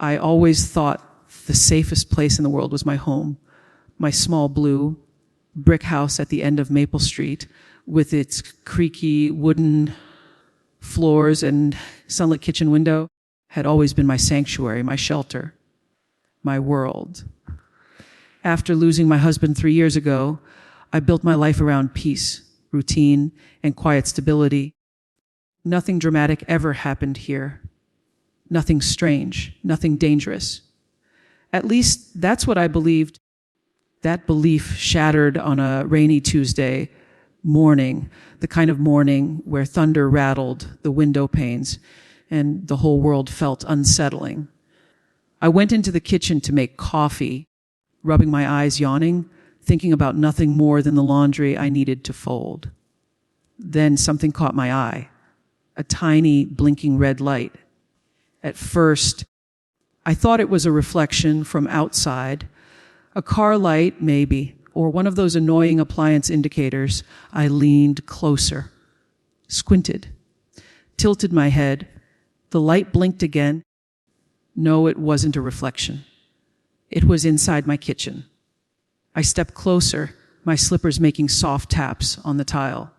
I always thought the safest place in the world was my home, my small blue brick house at the end of Maple Street with its creaky wooden floors and sunlit kitchen window had always been my sanctuary, my shelter, my world. After losing my husband 3 years ago, I built my life around peace, routine, and quiet stability. Nothing dramatic ever happened here. Nothing strange, nothing dangerous. At least that's what I believed. That belief shattered on a rainy Tuesday morning, the kind of morning where thunder rattled the window panes and the whole world felt unsettling. I went into the kitchen to make coffee, rubbing my eyes, yawning, thinking about nothing more than the laundry I needed to fold. Then something caught my eye, a tiny blinking red light. At first, I thought it was a reflection from outside, a car light maybe, or one of those annoying appliance indicators. I leaned closer, squinted, tilted my head. The light blinked again. No, it wasn't a reflection. It was inside my kitchen. I stepped closer, my slippers making soft taps on the tile.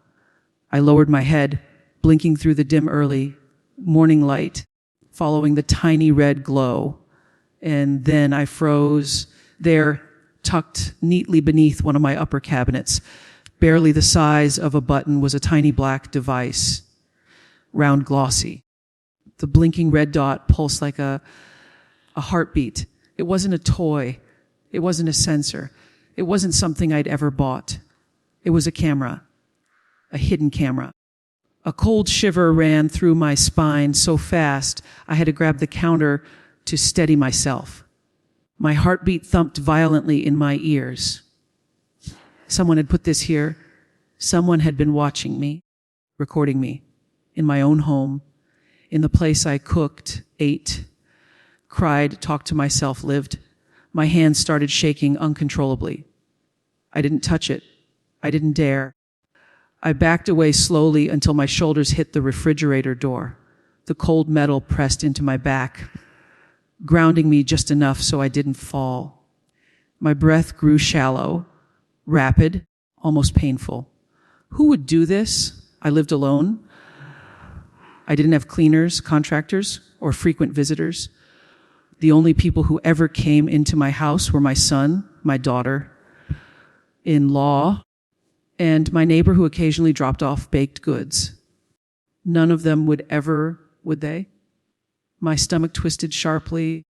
I lowered my head, blinking through the dim early morning light, following the tiny red glow. And then I froze there, tucked neatly beneath one of my upper cabinets. Barely the size of a button was a tiny black device, round glossy. The blinking red dot pulsed like a heartbeat. It wasn't a toy. It wasn't a sensor. It wasn't something I'd ever bought. It was a camera, a hidden camera. A cold shiver ran through my spine so fast I had to grab the counter to steady myself. My heartbeat thumped violently in my ears. Someone had put this here. Someone had been watching me, recording me, in my own home, in the place I cooked, ate, cried, talked to myself, lived. My hands started shaking uncontrollably. I didn't touch it. I didn't dare. I backed away slowly until my shoulders hit the refrigerator door. The cold metal pressed into my back, grounding me just enough so I didn't fall. My breath grew shallow, rapid, almost painful. Who would do this? I lived alone. I didn't have cleaners, contractors, or frequent visitors. The only people who ever came into my house were my son, my daughter-in-law, and my neighbor who occasionally dropped off baked goods. None of them would ever, would they? My stomach twisted sharply,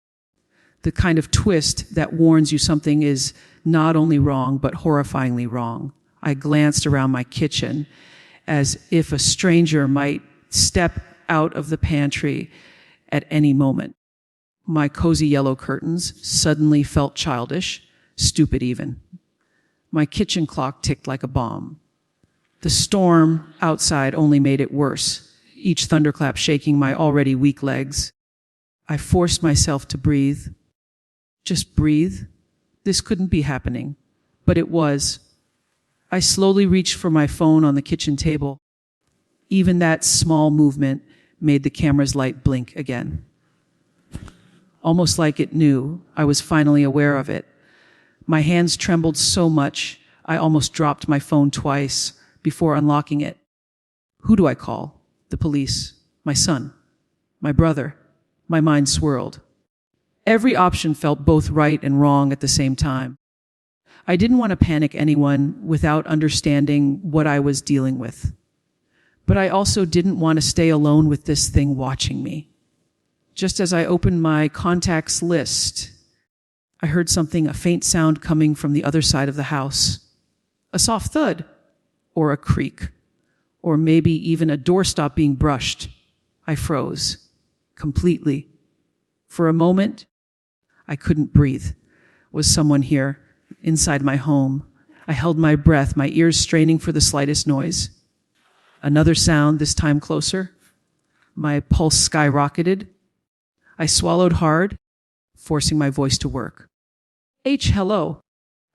the kind of twist that warns you something is not only wrong, but horrifyingly wrong. I glanced around my kitchen as if a stranger might step out of the pantry at any moment. My cozy yellow curtains suddenly felt childish, stupid even. My kitchen clock ticked like a bomb. The storm outside only made it worse, each thunderclap shaking my already weak legs. I forced myself to breathe. Just breathe. This couldn't be happening, but it was. I slowly reached for my phone on the kitchen table. Even that small movement made the camera's light blink again. Almost like it knew I was finally aware of it. My hands trembled so much, I almost dropped my phone twice before unlocking it. Who do I call? The police, my son, my brother. My mind swirled. Every option felt both right and wrong at the same time. I didn't want to panic anyone without understanding what I was dealing with. But I also didn't want to stay alone with this thing watching me. Just as I opened my contacts list, I heard something, a faint sound coming from the other side of the house. A soft thud, or a creak, or maybe even a doorstop being brushed. I froze, completely. For a moment, I couldn't breathe. Was someone here, inside my home? I held my breath, my ears straining for the slightest noise. Another sound, this time closer. My pulse skyrocketed. I swallowed hard, forcing my voice to work. Hello,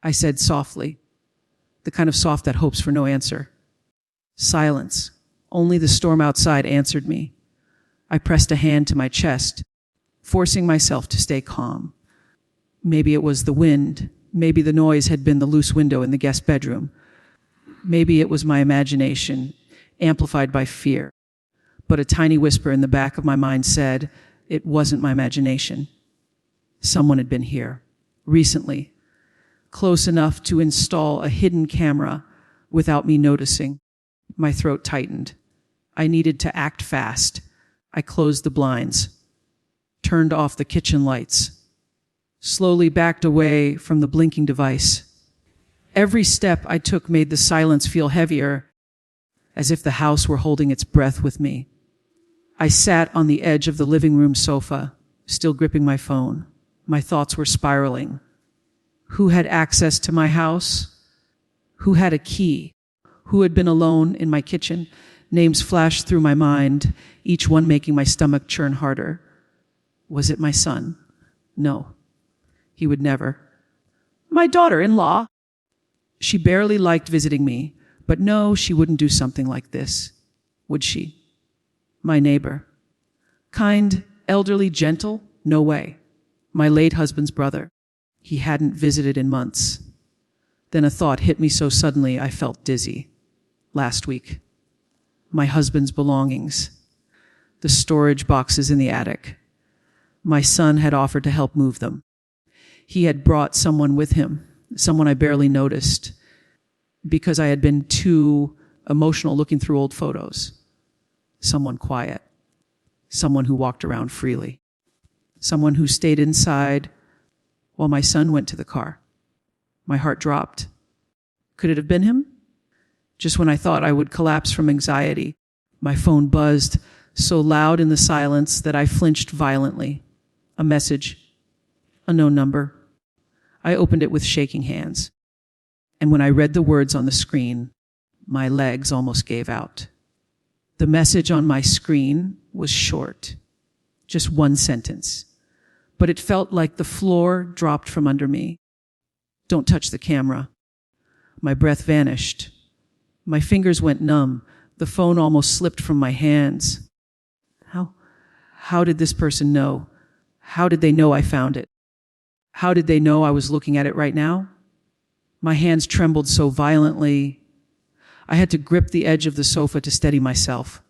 I said softly, the kind of soft that hopes for no answer. Silence. Only the storm outside answered me. I pressed a hand to my chest, forcing myself to stay calm. Maybe it was the wind. Maybe the noise had been the loose window in the guest bedroom. Maybe it was my imagination, amplified by fear. But a tiny whisper in the back of my mind said, it wasn't my imagination. Someone had been here, recently, close enough to install a hidden camera without me noticing. My throat tightened. I needed to act fast. I closed the blinds, turned off the kitchen lights, slowly backed away from the blinking device. Every step I took made the silence feel heavier, as if the house were holding its breath with me. I sat on the edge of the living room sofa, still gripping my phone. My thoughts were spiraling. Who had access to my house? Who had a key? Who had been alone in my kitchen? Names flashed through my mind, each one making my stomach churn harder. Was it my son? No, he would never. My daughter-in-law. She barely liked visiting me, but no, she wouldn't do something like this, would she? My neighbor. Kind, elderly, gentle? No way. My late husband's brother. He hadn't visited in months. Then a thought hit me so suddenly I felt dizzy. Last week. My husband's belongings. The storage boxes in the attic. My son had offered to help move them. He had brought someone with him, someone I barely noticed, because I had been too emotional looking through old photos. Someone quiet. Someone who walked around freely. Someone who stayed inside while my son went to the car. My heart dropped. Could it have been him? Just when I thought I would collapse from anxiety, my phone buzzed so loud in the silence that I flinched violently. A message. Unknown number. I opened it with shaking hands. And when I read the words on the screen, my legs almost gave out. The message on my screen was short. Just one sentence. But it felt like the floor dropped from under me. Don't touch the camera. My breath vanished. My fingers went numb. The phone almost slipped from my hands. How did this person know? How did they know I found it? How did they know I was looking at it right now? My hands trembled so violently, I had to grip the edge of the sofa to steady myself.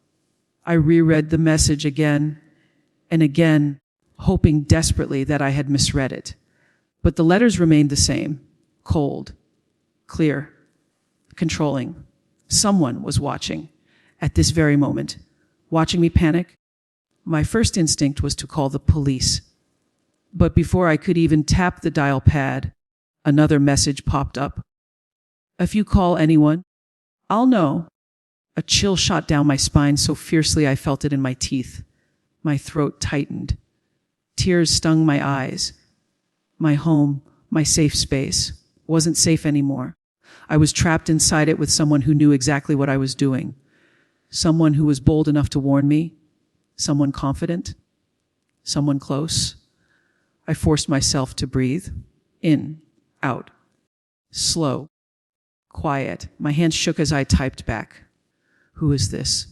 I reread the message again and again, hoping desperately that I had misread it. But the letters remained the same. Cold, clear, controlling. Someone was watching at this very moment, watching me panic. My first instinct was to call the police. But before I could even tap the dial pad, another message popped up. If you call anyone, I'll know. A chill shot down my spine so fiercely I felt it in my teeth. My throat tightened. Tears stung my eyes. My home, my safe space, wasn't safe anymore. I was trapped inside it with someone who knew exactly what I was doing. Someone who was bold enough to warn me. Someone confident. Someone close. I forced myself to breathe. In, out. Slow. Quiet. My hands shook as I typed back. Who is this?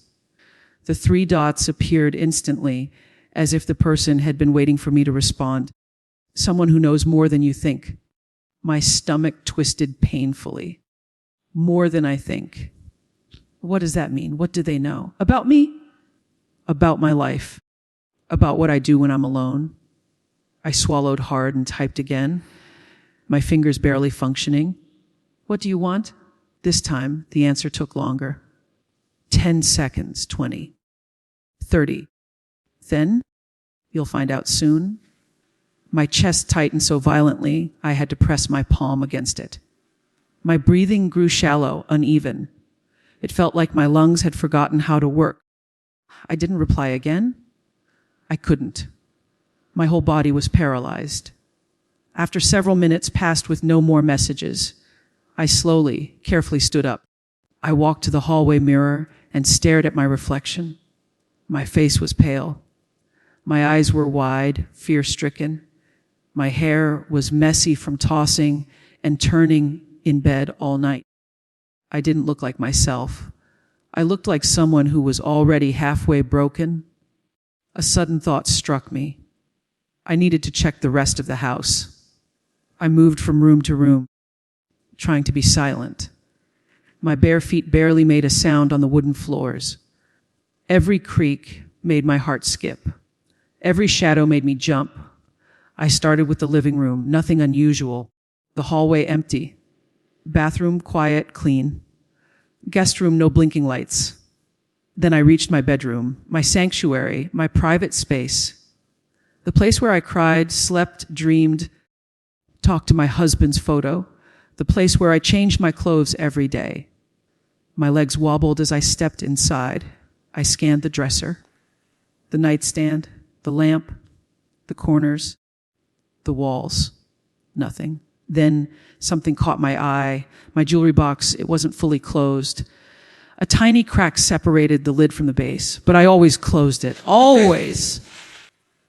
The 3 dots appeared instantly, as if the person had been waiting for me to respond. Someone who knows more than you think. My stomach twisted painfully. More than I think. What does that mean? What do they know? About me? About my life. About what I do when I'm alone. I swallowed hard and typed again, my fingers barely functioning. What do you want? This time, the answer took longer. 10 seconds, 20, 30. Then, you'll find out soon. My chest tightened so violently, I had to press my palm against it. My breathing grew shallow, uneven. It felt like my lungs had forgotten how to work. I didn't reply again. I couldn't. My whole body was paralyzed. After several minutes passed with no more messages, I slowly, carefully stood up. I walked to the hallway mirror and stared at my reflection. My face was pale. My eyes were wide, fear-stricken. My hair was messy from tossing and turning in bed all night. I didn't look like myself. I looked like someone who was already halfway broken. A sudden thought struck me. I needed to check the rest of the house. I moved from room to room, trying to be silent. My bare feet barely made a sound on the wooden floors. Every creak made my heart skip. Every shadow made me jump. I started with the living room, nothing unusual. The hallway empty. Bathroom quiet, clean. Guest room, no blinking lights. Then I reached my bedroom, my sanctuary, my private space. The place where I cried, slept, dreamed, talked to my husband's photo. The place where I changed my clothes every day. My legs wobbled as I stepped inside. I scanned the dresser, the nightstand, the lamp, the corners, the walls. Nothing. Then something caught my eye. My jewelry box, it wasn't fully closed. A tiny crack separated the lid from the base, but I always closed it. Always.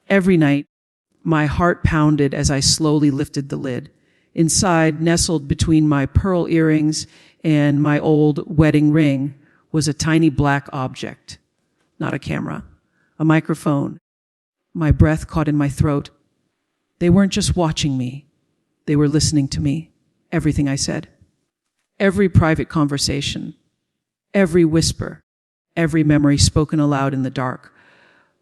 Every night, my heart pounded as I slowly lifted the lid. Inside, nestled between my pearl earrings and my old wedding ring, was a tiny black object. Not a camera, a microphone. My breath caught in my throat. They weren't just watching me. They were listening to me. Everything I said. Every private conversation. Every whisper. Every memory spoken aloud in the dark.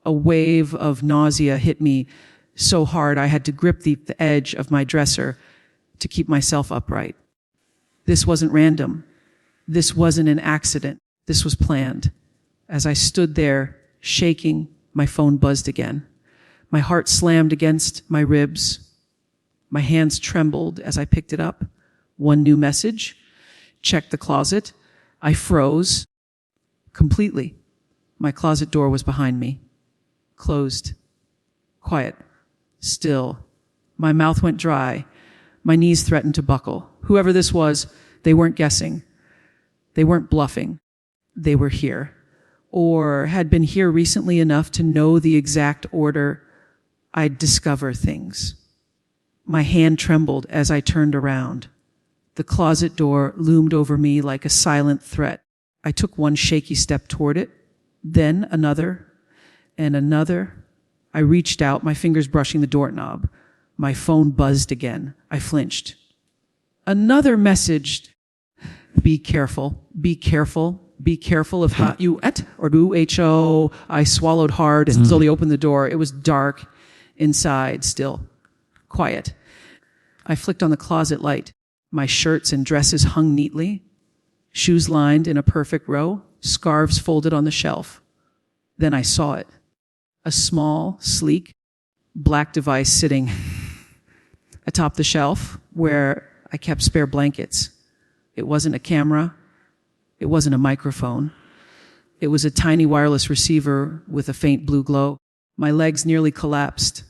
A wave of nausea hit me so hard I had to grip the edge of my dresser to keep myself upright. This wasn't random. This wasn't an accident. This was planned. As I stood there, shaking, my phone buzzed again. My heart slammed against my ribs. My hands trembled as I picked it up. One new message. Checked the closet. I froze completely. My closet door was behind me. Closed. Quiet. Still. My mouth went dry. My knees threatened to buckle. Whoever this was, they weren't guessing. They weren't bluffing. They were here. Or had been here recently enough to know the exact order I'd discover things. My hand trembled as I turned around. The closet door loomed over me like a silent threat. I took one shaky step toward it, then another, and another. I reached out, my fingers brushing the doorknob. My phone buzzed again. I flinched. Another message. Be careful. Be careful. Be careful of how you et or do ho. I swallowed hard and slowly opened the door. It was dark inside still. Quiet. I flicked on the closet light. My shirts and dresses hung neatly. Shoes lined in a perfect row. Scarves folded on the shelf. Then I saw it. A small, sleek, black device sitting atop the shelf where I kept spare blankets. It wasn't a camera. It wasn't a microphone. It was a tiny wireless receiver with a faint blue glow. My legs nearly collapsed.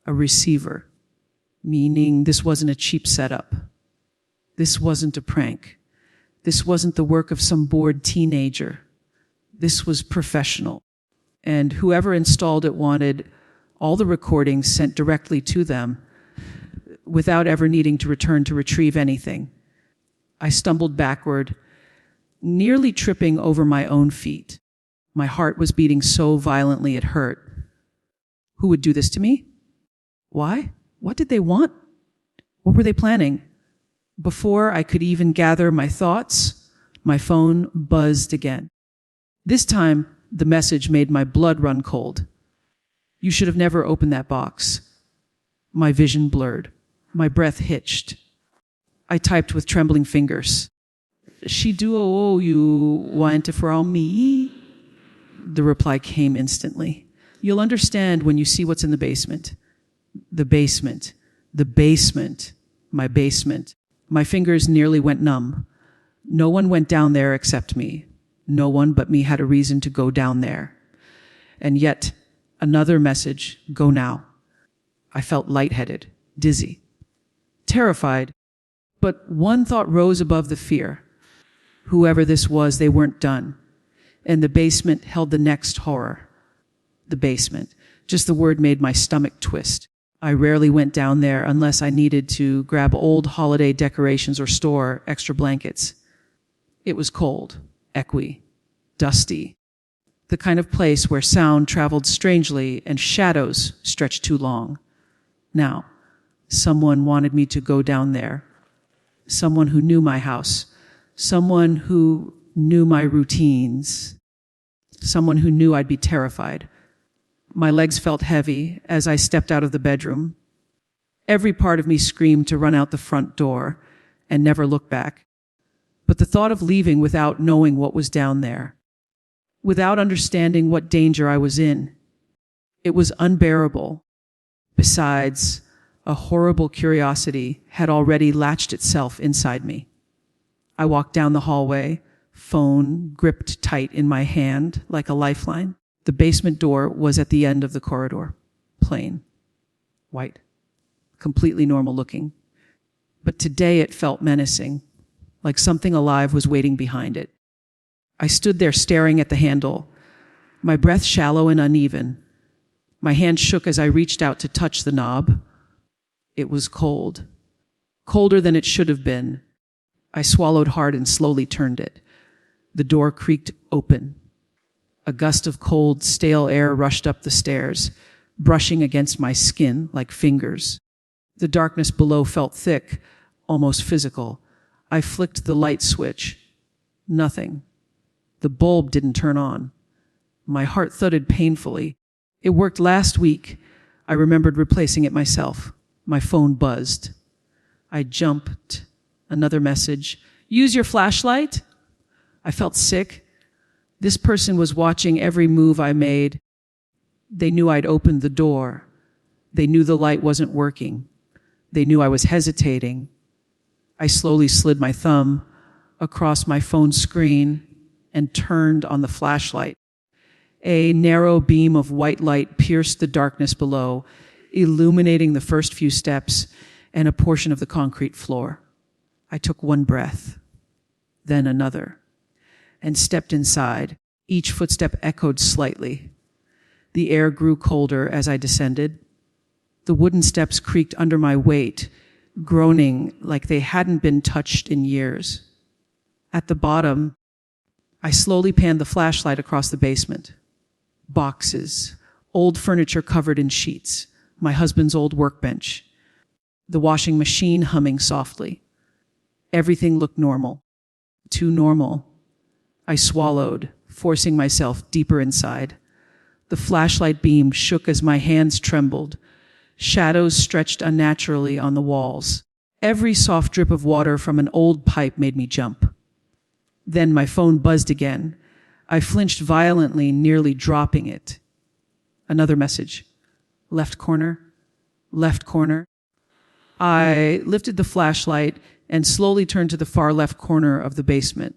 A receiver, meaning this wasn't a cheap setup. This wasn't a prank. This wasn't the work of some bored teenager. This was professional. And whoever installed it wanted all the recordings sent directly to them without ever needing to return to retrieve anything. I stumbled backward, nearly tripping over my own feet. My heart was beating so violently it hurt. Who would do this to me? Why? What did they want? What were they planning? Before I could even gather my thoughts, my phone buzzed again. This time, the message made my blood run cold. You should have never opened that box. My vision blurred. My breath hitched. I typed with trembling fingers. She do owe you want for all me? The reply came instantly. You'll understand when you see what's in the basement. The basement. The basement. My basement. My fingers nearly went numb. No one went down there except me. No one but me had a reason to go down there. And yet, another message, go now. I felt lightheaded, dizzy, terrified, but one thought rose above the fear. Whoever this was, they weren't done. And the basement held the next horror. The basement. Just the word made my stomach twist. I rarely went down there unless I needed to grab old holiday decorations or store extra blankets. It was cold, echoey, dusty. The kind of place where sound traveled strangely and shadows stretched too long. Now, someone wanted me to go down there. Someone who knew my house. Someone who knew my routines. Someone who knew I'd be terrified. My legs felt heavy as I stepped out of the bedroom. Every part of me screamed to run out the front door and never look back. But the thought of leaving without knowing what was down there, without understanding what danger I was in, it was unbearable. Besides, a horrible curiosity had already latched itself inside me. I walked down the hallway, phone gripped tight in my hand like a lifeline. The basement door was at the end of the corridor. Plain. White. Completely normal looking. But today it felt menacing, like something alive was waiting behind it. I stood there staring at the handle, my breath shallow and uneven. My hand shook as I reached out to touch the knob. It was cold. Colder than it should have been. I swallowed hard and slowly turned it. The door creaked open. A gust of cold, stale air rushed up the stairs, brushing against my skin like fingers. The darkness below felt thick, almost physical. I flicked the light switch. Nothing. The bulb didn't turn on. My heart thudded painfully. It worked last week. I remembered replacing it myself. My phone buzzed. I jumped. Another message. Use your flashlight? I felt sick. This person was watching every move I made. They knew I'd opened the door. They knew the light wasn't working. They knew I was hesitating. I slowly slid my thumb across my phone screen and turned on the flashlight. A narrow beam of white light pierced the darkness below, illuminating the first few steps and a portion of the concrete floor. I took one breath, then another, and stepped inside. Each footstep echoed slightly. The air grew colder as I descended. The wooden steps creaked under my weight, groaning like they hadn't been touched in years. At the bottom, I slowly panned the flashlight across the basement. Boxes, old furniture covered in sheets, my husband's old workbench, the washing machine humming softly. Everything looked normal. Too normal. I swallowed, forcing myself deeper inside. The flashlight beam shook as my hands trembled. Shadows stretched unnaturally on the walls. Every soft drip of water from an old pipe made me jump. Then my phone buzzed again. I flinched violently, nearly dropping it. Another message. Left corner. Left corner. I lifted the flashlight and slowly turned to the far left corner of the basement.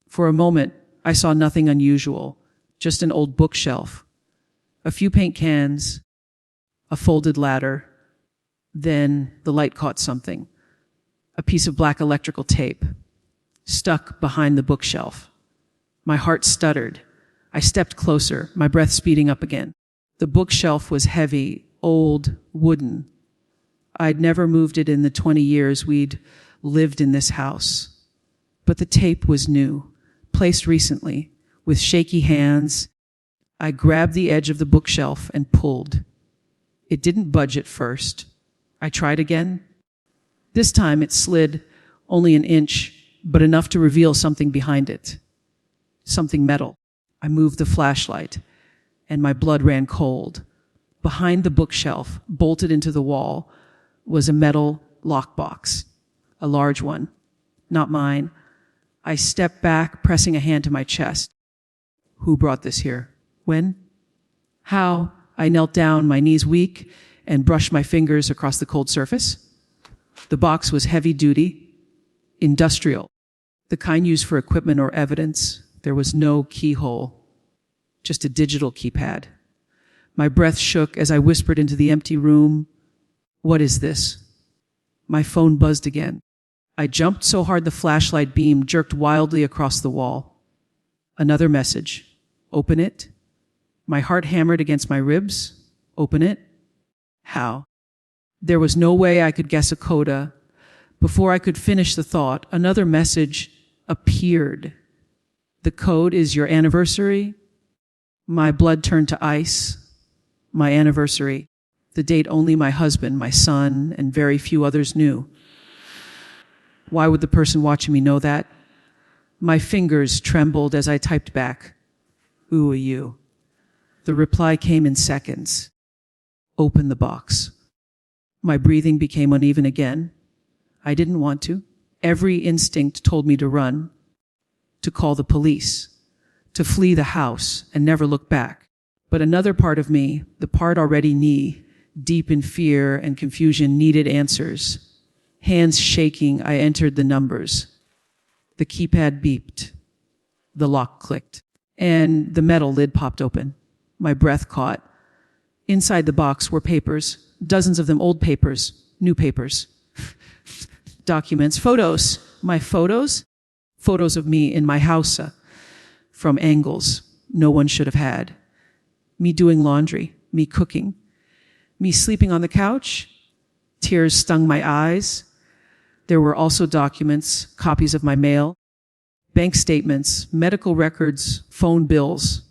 For a moment, I saw nothing unusual, just an old bookshelf, a few paint cans, a folded ladder. Then the light caught something, a piece of black electrical tape, stuck behind the bookshelf. My heart stuttered. I stepped closer, my breath speeding up again. The bookshelf was heavy, old, wooden. I'd never moved it in the 20 years we'd lived in this house. But the tape was new, placed recently. With shaky hands, I grabbed the edge of the bookshelf and pulled. It didn't budge at first. I tried again. This time it slid only an inch, but enough to reveal something behind it. Something metal. I moved the flashlight, and my blood ran cold. Behind the bookshelf, bolted into the wall, was a metal lockbox. A large one. Not mine. I stepped back, pressing a hand to my chest. Who brought this here? When? How? I knelt down, my knees weak, and brushed my fingers across the cold surface. The box was heavy-duty, industrial, the kind used for equipment or evidence. There was no keyhole, just a digital keypad. My breath shook as I whispered into the empty room, "What is this?" My phone buzzed again. I jumped so hard the flashlight beam jerked wildly across the wall. Another message. Open it. My heart hammered against my ribs. Open it. How? There was no way I could guess a coda. Before I could finish the thought, another message appeared. The code is your anniversary. My blood turned to ice. My anniversary. The date only my husband, my son, and very few others knew. Why would the person watching me know that? My fingers trembled as I typed back, "Ooh, you." The reply came in seconds. Open the box. My breathing became uneven again. I didn't want to. Every instinct told me to run, to call the police, to flee the house and never look back. But another part of me, the part already knee, deep in fear and confusion, needed answers. Hands shaking, I entered the numbers. The keypad beeped. The lock clicked. And the metal lid popped open. My breath caught. Inside the box were papers, dozens of them, old papers, new papers, documents, photos. My photos? Photos of me in my house, from angles no one should have had. Me doing laundry, me cooking, me sleeping on the couch. Tears stung my eyes. There were also documents, copies of my mail, bank statements, medical records, phone bills,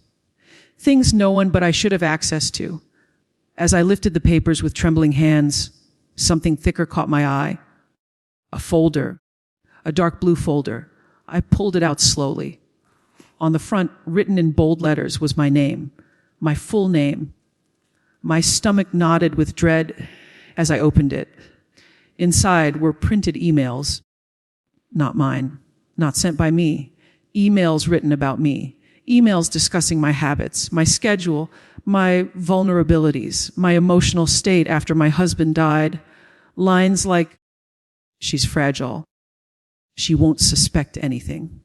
things no one but I should have access to. As I lifted the papers with trembling hands, something thicker caught my eye. A folder, a dark blue folder. I pulled it out slowly. On the front, written in bold letters, was my name, my full name. My stomach knotted with dread as I opened it. Inside were printed emails, not mine, not sent by me, emails written about me, emails discussing my habits, my schedule, my vulnerabilities, my emotional state after my husband died. Lines like, "She's fragile. She won't suspect anything.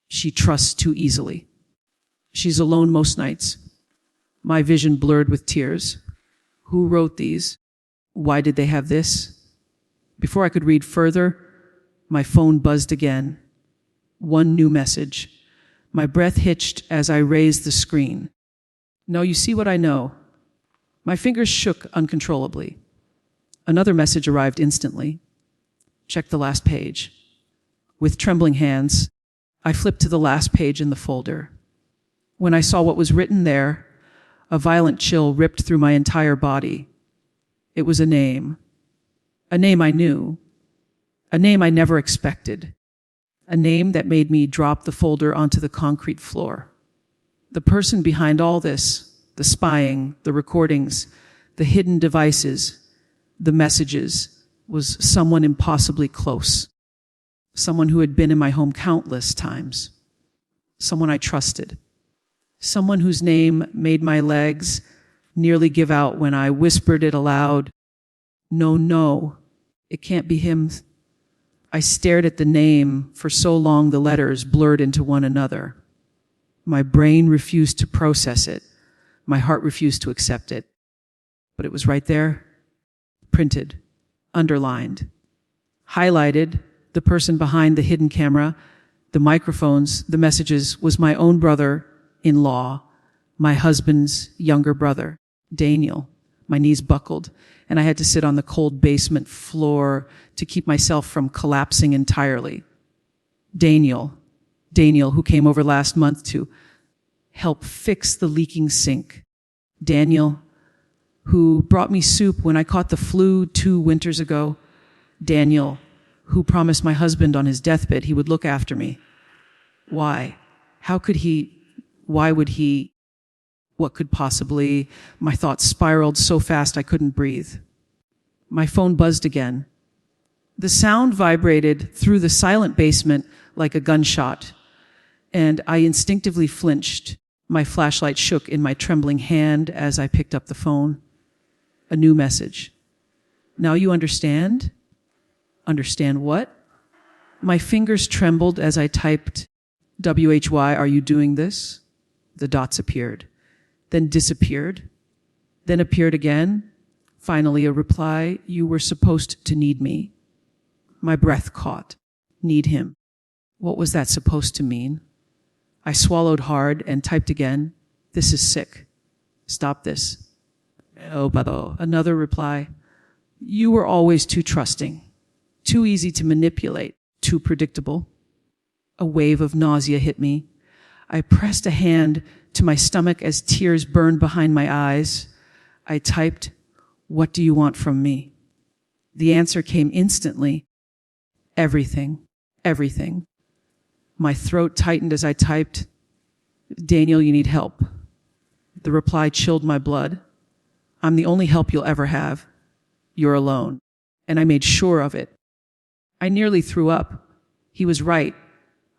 She trusts too easily. She's alone most nights." My vision blurred with tears. Who wrote these? Why did they have this? Before I could read further, my phone buzzed again. One new message. My breath hitched as I raised the screen. "No, you see what I know." My fingers shook uncontrollably. Another message arrived instantly. Check the last page. With trembling hands, I flipped to the last page in the folder. When I saw what was written there, a violent chill ripped through my entire body. It was a name I knew, a name I never expected, a name that made me drop the folder onto the concrete floor. The person behind all this, the spying, the recordings, the hidden devices, the messages, was someone impossibly close, someone who had been in my home countless times, someone I trusted, someone whose name made my legs nearly give out when I whispered it aloud. No, it can't be him. I stared at the name for so long the letters blurred into one another. My brain refused to process it. My heart refused to accept it. But it was right there, printed, underlined, highlighted. The person behind the hidden camera, the microphones, the messages, was my own brother-in-law, my husband's younger brother, Daniel. My knees buckled, and I had to sit on the cold basement floor to keep myself from collapsing entirely. Daniel, who came over last month to help fix the leaking sink. Daniel, who brought me soup when I caught the flu 2 winters ago. Daniel, who promised my husband on his deathbed he would look after me. Why? How could he? Why would he? What could possibly? My thoughts spiraled so fast I couldn't breathe. My phone buzzed again. The sound vibrated through the silent basement like a gunshot, and I instinctively flinched. My flashlight shook in my trembling hand as I picked up the phone. A new message. "Now you understand?" Understand what? My fingers trembled as I typed, "WHY, are you doing this?" The dots appeared, then disappeared, then appeared again. Finally, a reply, "You were supposed to need me." My breath caught. Need him. What was that supposed to mean? I swallowed hard and typed again, "This is sick. Stop this." Oh, bado. Another reply, "You were always too trusting, too easy to manipulate, too predictable." A wave of nausea hit me. I pressed a hand to my stomach as tears burned behind my eyes. I typed, What do you want from me? The answer came instantly. Everything. Everything. My throat tightened as I typed, Daniel, you need help. The reply chilled my blood. I'm the only help you'll ever have. You're alone. And I made sure of it. I nearly threw up. He was right.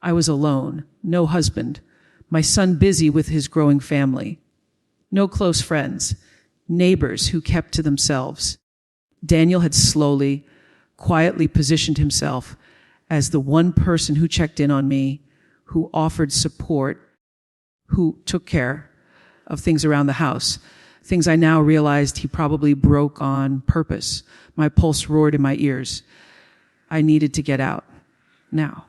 I was alone. No husband. My son busy with his growing family. No close friends. Neighbors who kept to themselves. Daniel had slowly, quietly positioned himself as the one person who checked in on me, who offered support, who took care of things around the house. Things I now realized he probably broke on purpose. My pulse roared in my ears. I needed to get out. Now.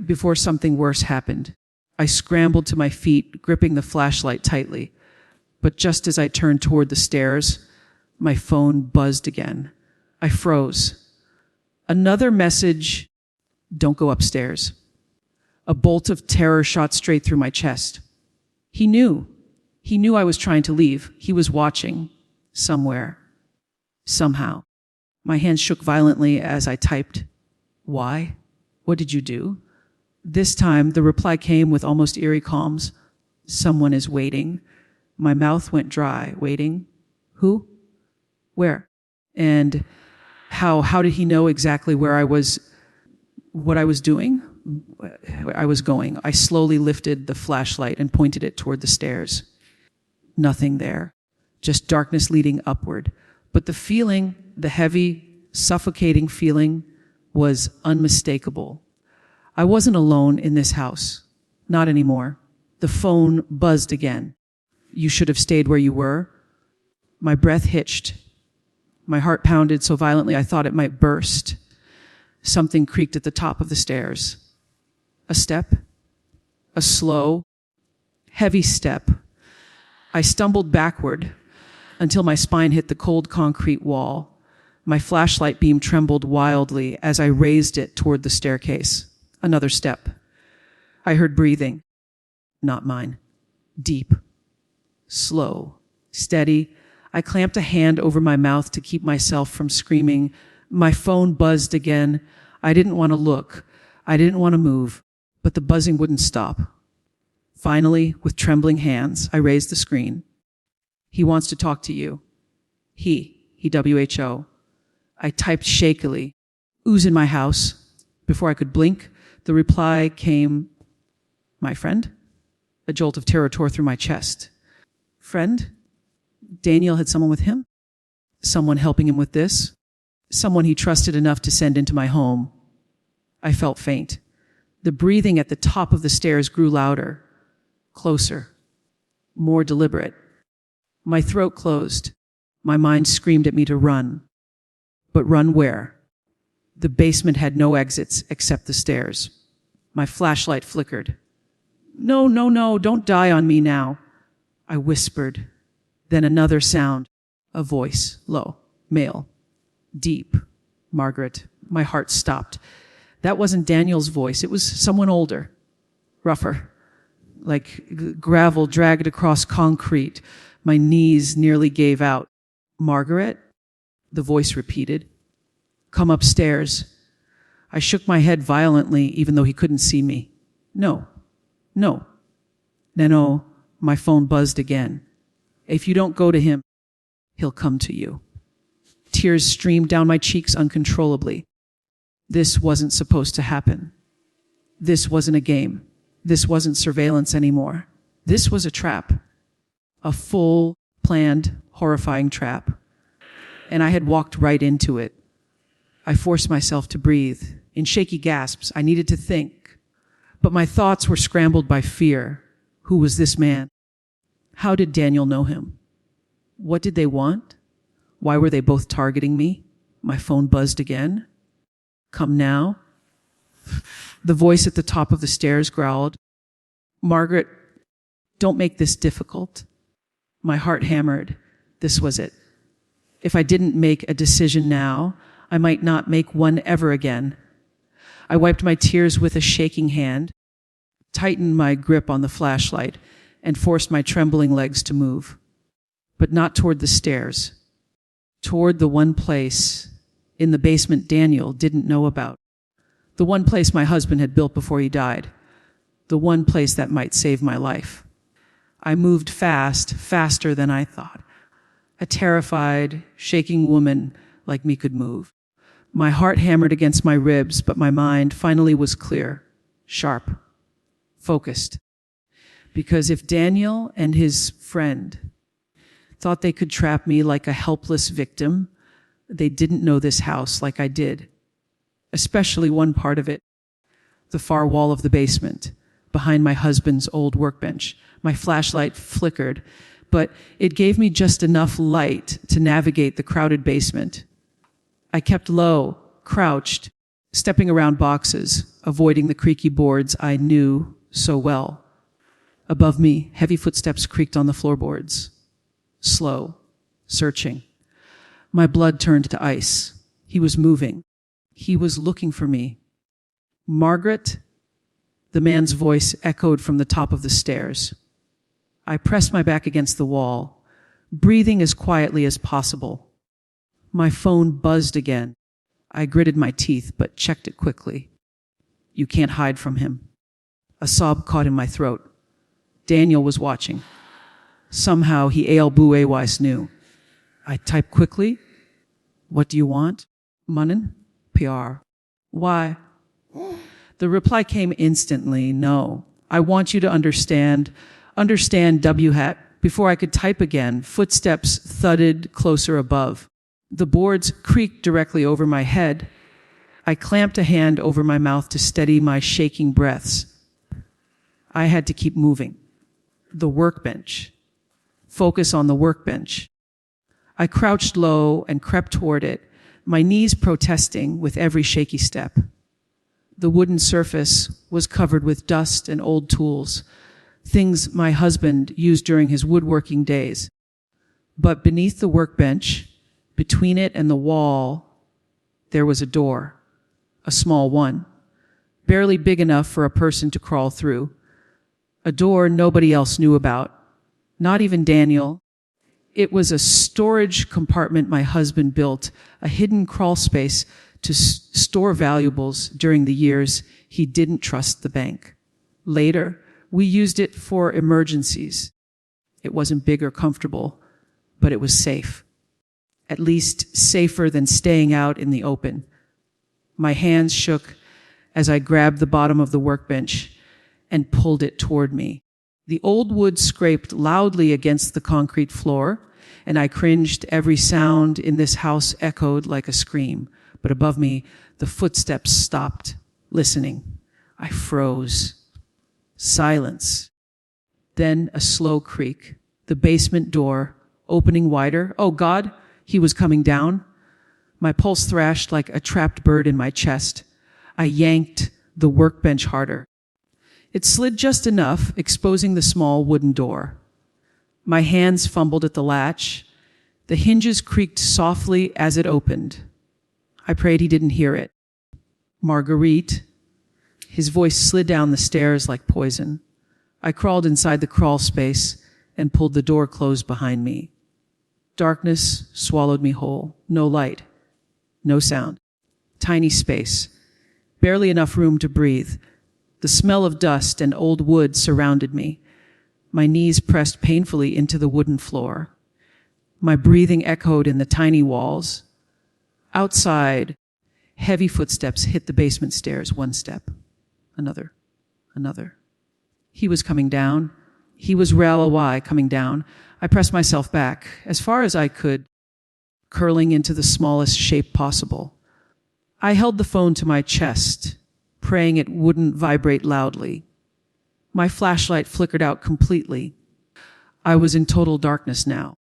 Before something worse happened. I scrambled to my feet, gripping the flashlight tightly. But just as I turned toward the stairs, my phone buzzed again. I froze. Another message, don't go upstairs. A bolt of terror shot straight through my chest. He knew. He knew I was trying to leave. He was watching. Somewhere. Somehow. My hands shook violently as I typed. Why? What did you do? This time, the reply came with almost eerie calms. Someone is waiting. My mouth went dry. Waiting? Who? Where? And how did he know exactly where I was, what I was doing? Where I was going. I slowly lifted the flashlight and pointed it toward the stairs. Nothing there. Just darkness leading upward. But the feeling, the heavy, suffocating feeling, was unmistakable. I wasn't alone in this house. Not anymore. The phone buzzed again. You should have stayed where you were. My breath hitched. My heart pounded so violently I thought it might burst. Something creaked at the top of the stairs. A step. A slow, heavy step. I stumbled backward until my spine hit the cold concrete wall. My flashlight beam trembled wildly as I raised it toward the staircase. Another step. I heard breathing. Not mine. Deep. Slow. Steady. I clamped a hand over my mouth to keep myself from screaming. My phone buzzed again. I didn't want to look. I didn't want to move. But the buzzing wouldn't stop. Finally, with trembling hands, I raised the screen. He wants to talk to you. He, WHO. I typed shakily. Who's in my house? Before I could blink, the reply came, my friend? A jolt of terror tore through my chest. Friend? Daniel had someone with him? Someone helping him with this? Someone he trusted enough to send into my home. I felt faint. The breathing at the top of the stairs grew louder, closer, more deliberate. My throat closed. My mind screamed at me to run. But run where? The basement had no exits except the stairs. My flashlight flickered. No, don't die on me now. I whispered. Then another sound. A voice, low, male, deep. Margaret. My heart stopped. That wasn't Daniel's voice. It was someone older, rougher, like gravel dragged across concrete. My knees nearly gave out. Margaret? The voice repeated. Come upstairs. I shook my head violently, even though he couldn't see me. No. No, my phone buzzed again. If you don't go to him, he'll come to you. Tears streamed down my cheeks uncontrollably. This wasn't supposed to happen. This wasn't a game. This wasn't surveillance anymore. This was a trap. A full, planned, horrifying trap. And I had walked right into it. I forced myself to breathe. In shaky gasps, I needed to think. But my thoughts were scrambled by fear. Who was this man? How did Daniel know him? What did they want? Why were they both targeting me? My phone buzzed again. Come now. The voice at the top of the stairs growled, Margaret, don't make this difficult. My heart hammered. This was it. If I didn't make a decision now, I might not make one ever again. I wiped my tears with a shaking hand, tightened my grip on the flashlight, and forced my trembling legs to move. But not toward the stairs. toward the one place in the basement Daniel didn't know about. The one place my husband had built before he died. The one place that might save my life. I moved fast, faster than I thought. A terrified, shaking woman like me could move. My heart hammered against my ribs, but my mind finally was clear, sharp, focused. Because if Daniel and his friend thought they could trap me like a helpless victim, they didn't know this house like I did. Especially one part of it, the far wall of the basement, behind my husband's old workbench. My flashlight flickered, but it gave me just enough light to navigate the crowded basement. I kept low, crouched, stepping around boxes, avoiding the creaky boards I knew so well. Above me, heavy footsteps creaked on the floorboards. Slow, searching. My blood turned to ice. He was moving. He was looking for me. Margaret? The man's voice echoed from the top of the stairs. I pressed my back against the wall, breathing as quietly as possible. My phone buzzed again. I gritted my teeth, but checked it quickly. You can't hide from him. A sob caught in my throat. Daniel was watching. Somehow he always knew. I typed quickly. What do you want? Money? PR. Why? The reply came instantly. No. I want you to understand. Understand, W-hat. Before I could type again, footsteps thudded closer above. The boards creaked directly over my head. I clamped a hand over my mouth to steady my shaking breaths. I had to keep moving. The workbench. Focus on the workbench. I crouched low and crept toward it, my knees protesting with every shaky step. The wooden surface was covered with dust and old tools, things my husband used during his woodworking days. But beneath the workbench, between it and the wall, there was a door, a small one, barely big enough for a person to crawl through. A door nobody else knew about, not even Daniel. It was a storage compartment my husband built, a hidden crawl space to store valuables during the years he didn't trust the bank. Later, we used it for emergencies. It wasn't big or comfortable, but it was safe. At least safer than staying out in the open. My hands shook as I grabbed the bottom of the workbench and pulled it toward me. The old wood scraped loudly against the concrete floor, and I cringed. Every sound in this house echoed like a scream. But above me, the footsteps stopped, listening. I froze. Silence. Then a slow creak. The basement door opening wider. Oh God, he was coming down. My pulse thrashed like a trapped bird in my chest. I yanked the workbench harder. It slid just enough, exposing the small wooden door. My hands fumbled at the latch. The hinges creaked softly as it opened. I prayed he didn't hear it. Marguerite. His voice slid down the stairs like poison. I crawled inside the crawl space and pulled the door closed behind me. Darkness swallowed me whole. No light. No sound. Tiny space. Barely enough room to breathe. The smell of dust and old wood surrounded me. My knees pressed painfully into the wooden floor. My breathing echoed in the tiny walls. Outside, heavy footsteps hit the basement stairs. One step, another, another. He was coming down. He was railway coming down. I pressed myself back, as far as I could, curling into the smallest shape possible. I held the phone to my chest, praying it wouldn't vibrate loudly. My flashlight flickered out completely. I was in total darkness now.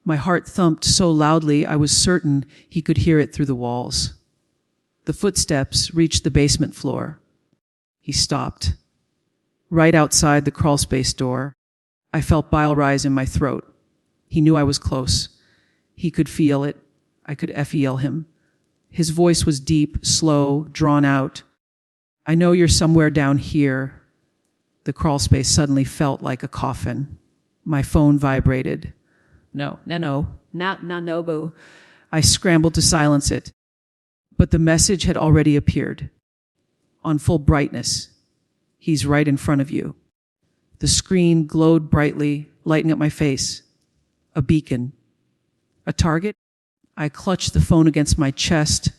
My heart thumped so loudly I was certain he could hear it through the walls. The footsteps reached the basement floor. He stopped. Right outside the crawlspace door, I felt bile rise in my throat. He knew I was close. He could feel it. I could FEL him. His voice was deep, slow, drawn out. I know you're somewhere down here. The crawlspace suddenly felt like a coffin. My phone vibrated. No, boo. I scrambled to silence it, but the message had already appeared. On full brightness. He's right in front of you. The screen glowed brightly, lighting up my face. A beacon. A target? I clutched the phone against my chest,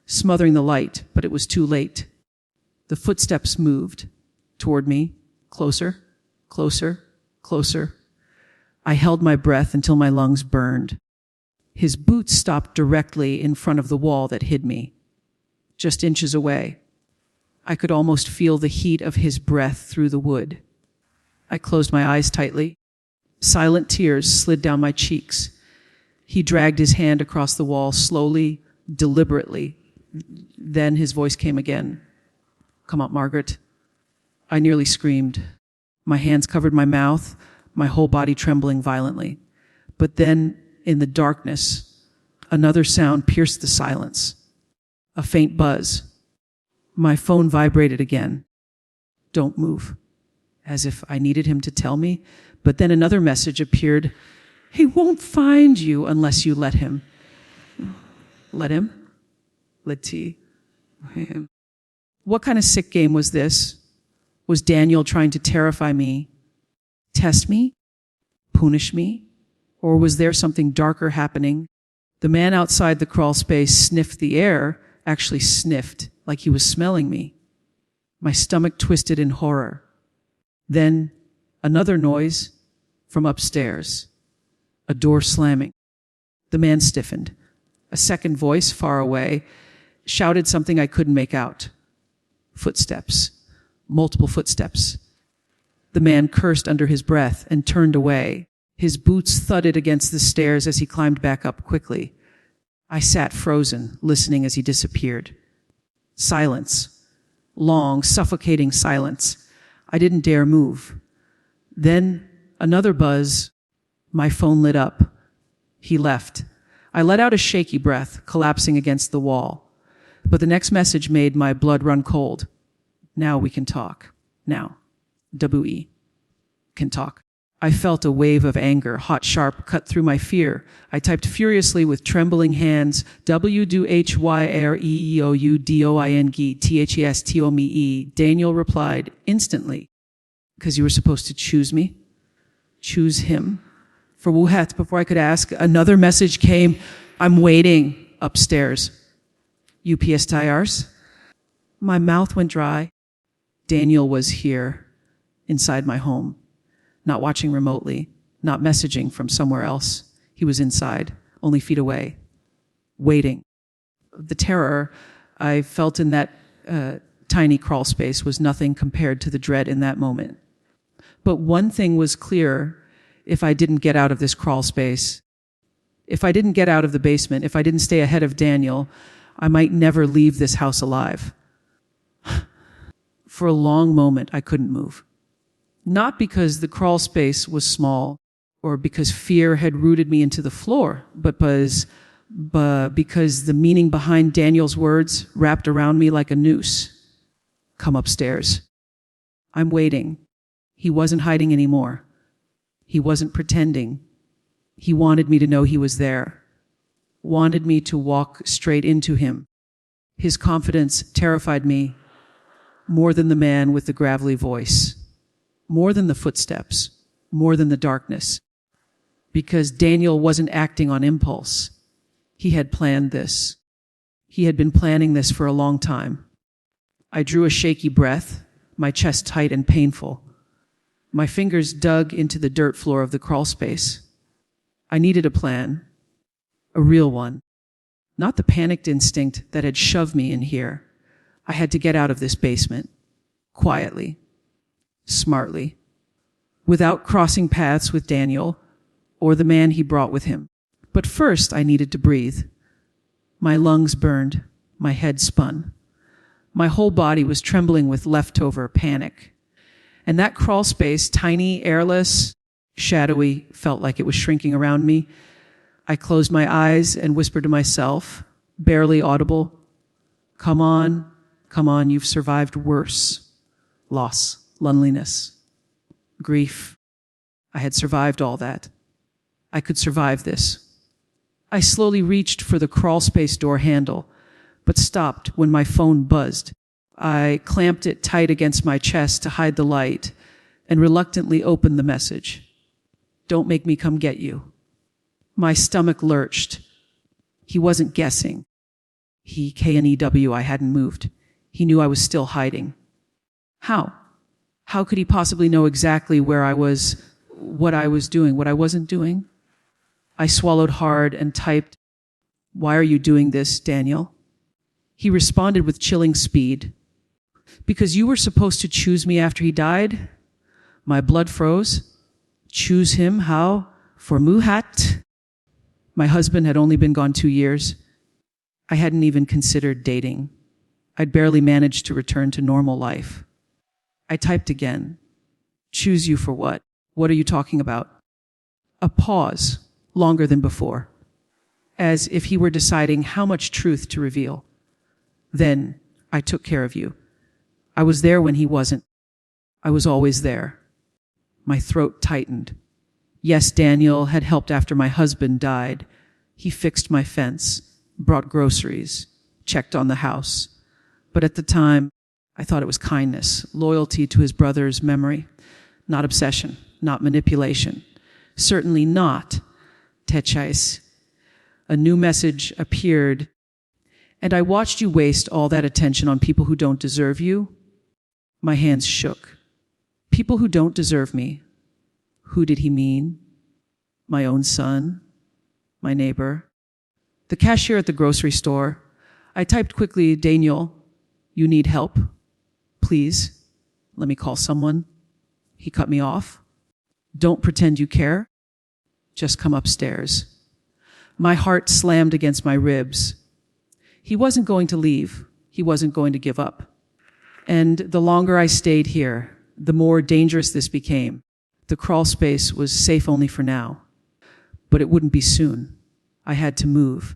smothering the light, but it was too late. The footsteps moved toward me, closer, closer, closer. I held my breath until my lungs burned. His boots stopped directly in front of the wall that hid me, just inches away. I could almost feel the heat of his breath through the wood. I closed my eyes tightly. Silent tears slid down my cheeks. He dragged his hand across the wall slowly, deliberately. Then his voice came again. "Come up, Margaret." I nearly screamed. My hands covered my mouth, my whole body trembling violently. But then, in the darkness, another sound pierced the silence. A faint buzz. My phone vibrated again. "Don't move," as if I needed him to tell me. But then another message appeared. "He won't find you unless you let him." Let him? Let T. Him. What kind of sick game was this? Was Daniel trying to terrify me, test me, punish me? Or was there something darker happening? The man outside the crawl space sniffed the air, actually sniffed, like he was smelling me. My stomach twisted in horror. Then another noise from upstairs. A door slamming. The man stiffened. A second voice, far away, shouted something I couldn't make out. Footsteps. Multiple footsteps. The man cursed under his breath and turned away. His boots thudded against the stairs as he climbed back up quickly. I sat frozen, listening as he disappeared. Silence. Long, suffocating silence. I didn't dare move. Then another buzz. My phone lit up. He left. I let out a shaky breath, collapsing against the wall. But the next message made my blood run cold. "Now we can talk. Now. W-E. Can talk." I felt a wave of anger, hot, sharp, cut through my fear. I typed furiously with trembling hands, WDHYREEOUDOING-THESTOME. Daniel replied instantly, "Because you were supposed to choose me? Choose him?" For Wuhat, before I could ask, another message came. "I'm waiting upstairs." UPS tires? My mouth went dry. Daniel was here, inside my home. Not watching remotely, not messaging from somewhere else. He was inside, only feet away, waiting. The terror I felt in that tiny crawl space was nothing compared to the dread in that moment. But one thing was clear: if I didn't get out of this crawl space, if I didn't get out of the basement, if I didn't stay ahead of Daniel, I might never leave this house alive. For a long moment, I couldn't move. Not because the crawl space was small or because fear had rooted me into the floor, but because the meaning behind Daniel's words wrapped around me like a noose. "Come upstairs." I'm waiting. He wasn't hiding anymore. He wasn't pretending. He wanted me to know he was there. Wanted me to walk straight into him. His confidence terrified me more than the man with the gravelly voice. More than the footsteps, more than the darkness. Because Daniel wasn't acting on impulse. He had planned this. He had been planning this for a long time. I drew a shaky breath, my chest tight and painful. My fingers dug into the dirt floor of the crawl space. I needed a plan, a real one. Not the panicked instinct that had shoved me in here. I had to get out of this basement, quietly. Smartly, without crossing paths with Daniel or the man he brought with him. But first, I needed to breathe. My lungs burned, my head spun. My whole body was trembling with leftover panic. And that crawl space, tiny, airless, shadowy, felt like it was shrinking around me. I closed my eyes and whispered to myself, barely audible, come on, you've survived worse. Loss. Loneliness, grief. I had survived all that. I could survive this. I slowly reached for the crawl space door handle, but stopped when my phone buzzed. I clamped it tight against my chest to hide the light and reluctantly opened the message. Don't make me come get you. My stomach lurched. He wasn't guessing. He K-N-E-W, I hadn't moved. He knew I was still hiding. How? How could he possibly know exactly where I was, what I was doing, what I wasn't doing? I swallowed hard and typed, "Why are you doing this, Daniel?" He responded with chilling speed. "Because you were supposed to choose me after he died?" My blood froze. Choose him? How? For Muhat? My husband had only been gone 2 years. I hadn't even considered dating. I'd barely managed to return to normal life. I typed again. Choose you for what? What are you talking about? A pause, longer than before, as if he were deciding how much truth to reveal. Then I took care of you. I was there when he wasn't. I was always there. My throat tightened. Yes, Daniel had helped after my husband died. He fixed my fence, brought groceries, checked on the house. But at the time, I thought it was kindness, loyalty to his brother's memory, not obsession, not manipulation. Certainly not techais. A new message appeared, and I watched you waste all that attention on people who don't deserve you. My hands shook. People who don't deserve me. Who did he mean? My own son? My neighbor? The cashier at the grocery store. I typed quickly, "Daniel, you need help? Please, let me call someone." He cut me off. "Don't pretend you care. Just come upstairs." My heart slammed against my ribs. He wasn't going to leave. He wasn't going to give up. And the longer I stayed here, the more dangerous this became. The crawl space was safe only for now. But it wouldn't be soon. I had to move.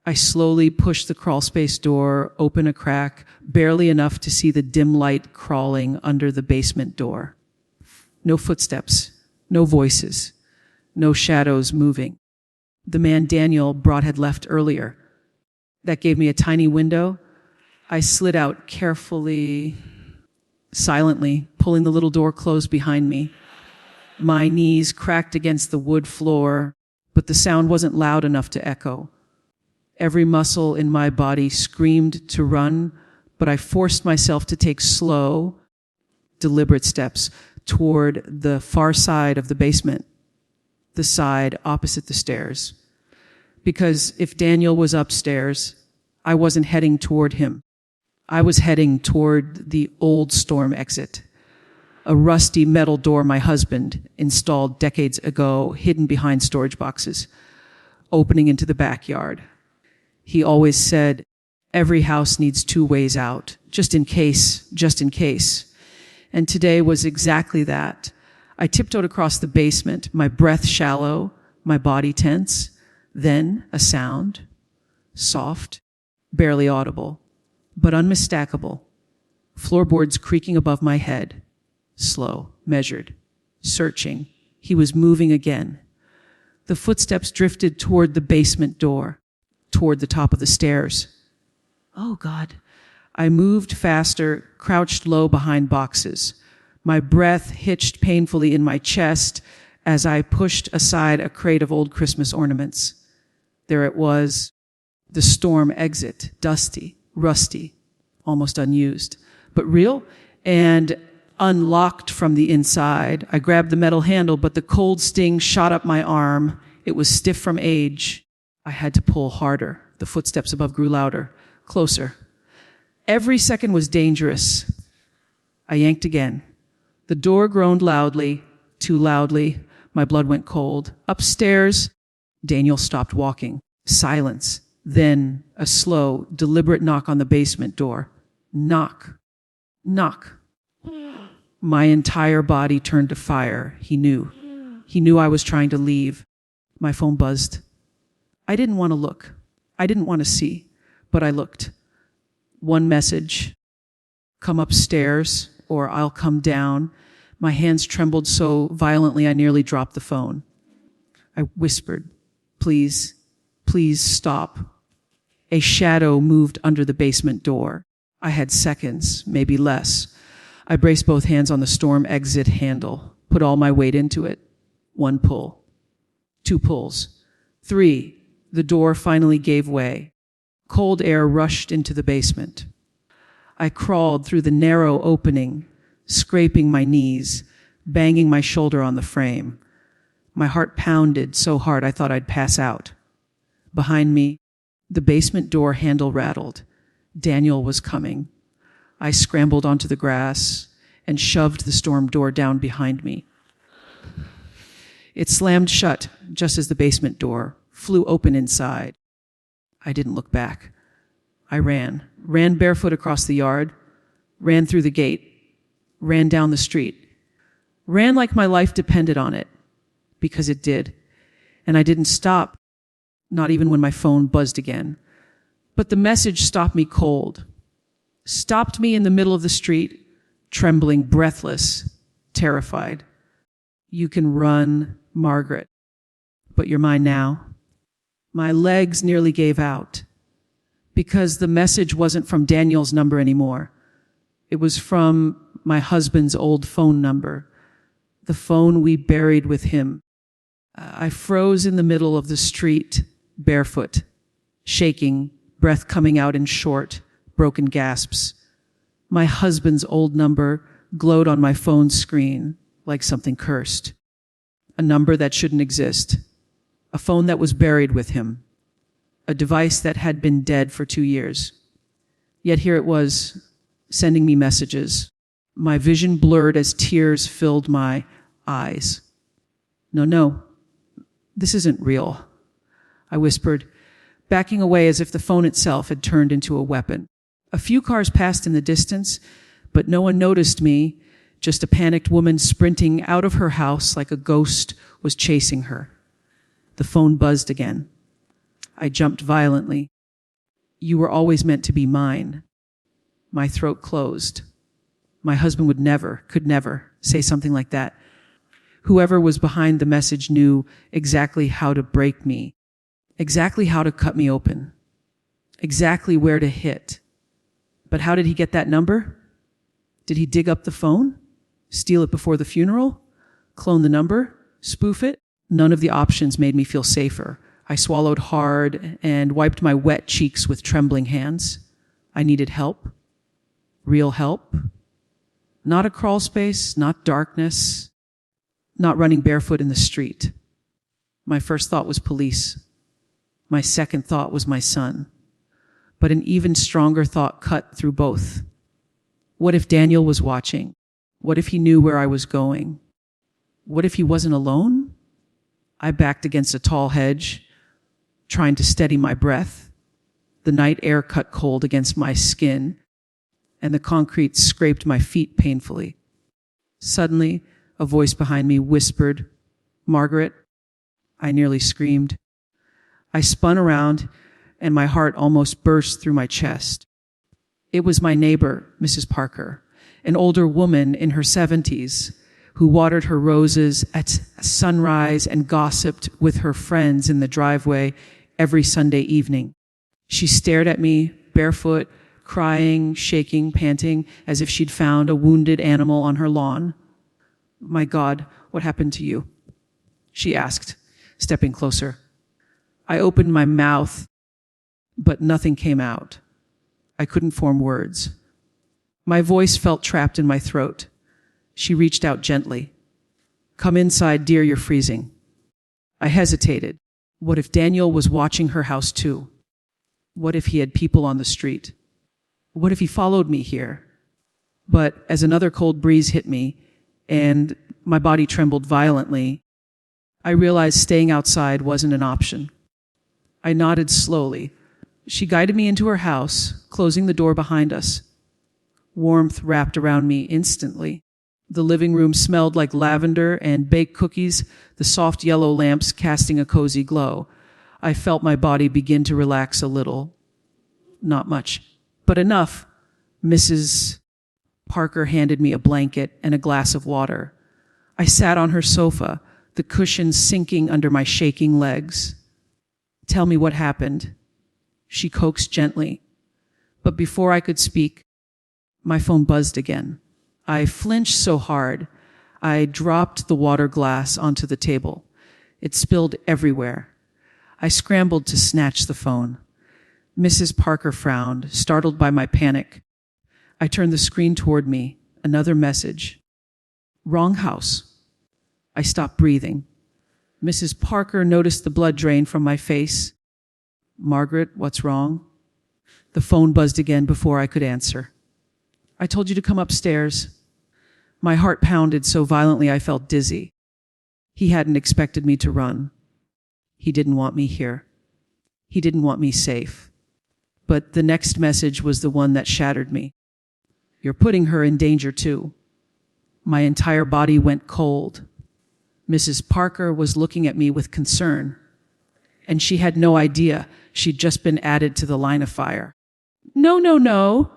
I slowly pushed the crawl space door open a crack, barely enough to see the dim light crawling under the basement door. No footsteps, no voices, no shadows moving. The man Daniel brought had left earlier. That gave me a tiny window. I slid out carefully, silently, pulling the little door closed behind me. My knees cracked against the wood floor, but the sound wasn't loud enough to echo. Every muscle in my body screamed to run, but I forced myself to take slow, deliberate steps toward the far side of the basement, the side opposite the stairs. Because if Daniel was upstairs, I wasn't heading toward him. I was heading toward the old storm exit, a rusty metal door my husband installed decades ago, hidden behind storage boxes, opening into the backyard. He always said, every house needs 2 ways out, just in case, just in case. And today was exactly that. I tiptoed across the basement, my breath shallow, my body tense. Then a sound, soft, barely audible, but unmistakable. Floorboards creaking above my head, slow, measured, searching. He was moving again. The footsteps drifted toward the basement door, toward the top of the stairs. Oh, God. I moved faster, crouched low behind boxes. My breath hitched painfully in my chest as I pushed aside a crate of old Christmas ornaments. There it was, the storm exit, dusty, rusty, almost unused, but real and unlocked from the inside. I grabbed the metal handle, but the cold sting shot up my arm. It was stiff from age. I had to pull harder. The footsteps above grew louder, closer. Every second was dangerous. I yanked again. The door groaned loudly, too loudly. My blood went cold. Upstairs, Daniel stopped walking. Silence. Then a slow, deliberate knock on the basement door. Knock. Knock. My entire body turned to fire. He knew. He knew I was trying to leave. My phone buzzed. I didn't want to look. I didn't want to see, but I looked. One message. Come upstairs or I'll come down. My hands trembled so violently I nearly dropped the phone. I whispered, please please stop. A shadow moved under the basement door. I had seconds, maybe less. I braced both hands on the storm exit handle, put all my weight into it. 1 pull. 2 pulls. 3. The door finally gave way. Cold air rushed into the basement. I crawled through the narrow opening, scraping my knees, banging my shoulder on the frame. My heart pounded so hard I thought I'd pass out. Behind me, the basement door handle rattled. Daniel was coming. I scrambled onto the grass and shoved the storm door down behind me. It slammed shut just as the basement door flew open inside. I didn't look back. I ran barefoot across the yard, ran through the gate, ran down the street, ran like my life depended on it, because it did. And I didn't stop, not even when my phone buzzed again. But the message stopped me cold, stopped me in the middle of the street, trembling, breathless, terrified. You can run, Margaret, but you're mine now. My legs nearly gave out because the message wasn't from Daniel's number anymore. It was from my husband's old phone number, the phone we buried with him. I froze in the middle of the street, barefoot, shaking, breath coming out in short, broken gasps. My husband's old number glowed on my phone screen like something cursed. A number that shouldn't exist. A phone that was buried with him. A device that had been dead for 2 years. Yet here it was, sending me messages. My vision blurred as tears filled my eyes. No, this isn't real, I whispered, backing away as if the phone itself had turned into a weapon. A few cars passed in the distance, but no one noticed me, just a panicked woman sprinting out of her house like a ghost was chasing her. The phone buzzed again. I jumped violently. You were always meant to be mine. My throat closed. My husband could never say something like that. Whoever was behind the message knew exactly how to break me, exactly how to cut me open, exactly where to hit. But how did he get that number? Did he dig up the phone? Steal it before the funeral? Clone the number? Spoof it? None of the options made me feel safer. I swallowed hard and wiped my wet cheeks with trembling hands. I needed help. Real help. Not a crawl space, not darkness, not running barefoot in the street. My first thought was police. My second thought was my son. But an even stronger thought cut through both. What if Daniel was watching? What if he knew where I was going? What if he wasn't alone? I backed against a tall hedge, trying to steady my breath. The night air cut cold against my skin, and the concrete scraped my feet painfully. Suddenly, a voice behind me whispered, "Margaret." I nearly screamed. I spun around, and my heart almost burst through my chest. It was my neighbor, Mrs. Parker, an older woman in her 70s, who watered her roses at sunrise and gossiped with her friends in the driveway every Sunday evening. She stared at me, barefoot, crying, shaking, panting, as if she'd found a wounded animal on her lawn. "My God, what happened to you?" she asked, stepping closer. I opened my mouth, but nothing came out. I couldn't form words. My voice felt trapped in my throat. She reached out gently. "Come inside, dear, you're freezing." I hesitated. What if Daniel was watching her house too? What if he had people on the street? What if he followed me here? But as another cold breeze hit me and my body trembled violently, I realized staying outside wasn't an option. I nodded slowly. She guided me into her house, closing the door behind us. Warmth wrapped around me instantly. The living room smelled like lavender and baked cookies, the soft yellow lamps casting a cozy glow. I felt my body begin to relax a little. Not much, but enough. Mrs. Parker handed me a blanket and a glass of water. I sat on her sofa, the cushions sinking under my shaking legs. Tell me what happened. She coaxed gently. But before I could speak, my phone buzzed again. I flinched so hard, I dropped the water glass onto the table. It spilled everywhere. I scrambled to snatch the phone. Mrs. Parker frowned, startled by my panic. I turned the screen toward me. Another message. Wrong house. I stopped breathing. Mrs. Parker noticed the blood drain from my face. Margaret, what's wrong? The phone buzzed again before I could answer. I told you to come upstairs. My heart pounded so violently I felt dizzy. He hadn't expected me to run. He didn't want me here. He didn't want me safe. But the next message was the one that shattered me. You're putting her in danger too. My entire body went cold. Mrs. Parker was looking at me with concern, and she had no idea she'd just been added to the line of fire. No, no, no,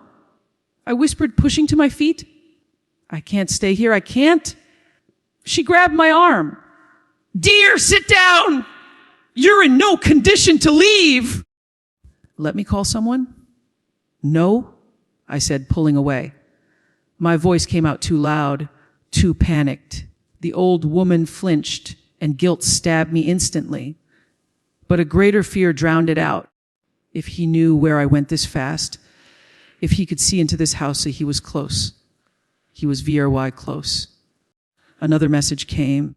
I whispered, pushing to my feet. I can't stay here, I can't. She grabbed my arm. Dear, sit down. You're in no condition to leave. Let me call someone? No, I said, pulling away. My voice came out too loud, too panicked. The old woman flinched, and guilt stabbed me instantly. But a greater fear drowned it out. If he knew where I went this fast, if he could see into this house, he was close. He was VRY close. Another message came.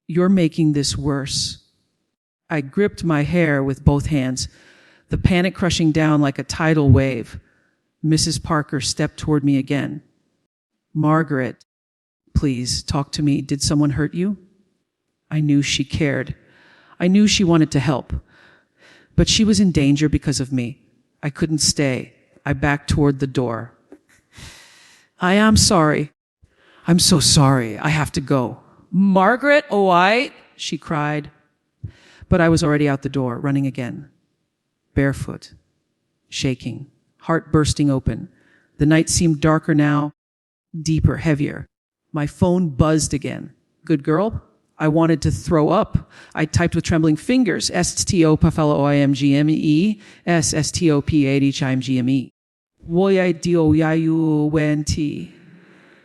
You're making this worse. I gripped my hair with both hands, the panic crushing down like a tidal wave. Mrs. Parker stepped toward me again. Margaret, please, talk to me. Did someone hurt you? I knew she cared. I knew she wanted to help. But she was in danger because of me. I couldn't stay. I backed toward the door. I am sorry. I'm so sorry. I have to go. Margaret, she cried. But I was already out the door, running again. Barefoot, shaking, heart bursting open. The night seemed darker now, deeper, heavier. My phone buzzed again. Good girl? I wanted to throw up. I typed with trembling fingers. STOPFLOIMGME, SSTOPHIMGME. Woyidioyayuwenti.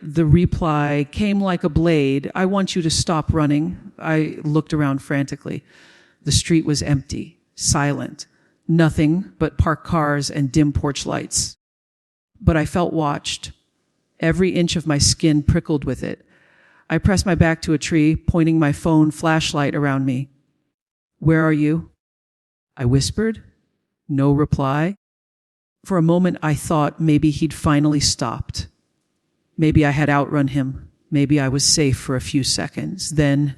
The reply came like a blade. I want you to stop running. I looked around frantically. The street was empty, silent. Nothing but parked cars and dim porch lights. But I felt watched. Every inch of my skin prickled with it. I pressed my back to a tree, pointing my phone flashlight around me. Where are you? I whispered. No reply. For a moment, I thought maybe he'd finally stopped. Maybe I had outrun him. Maybe I was safe for a few seconds. Then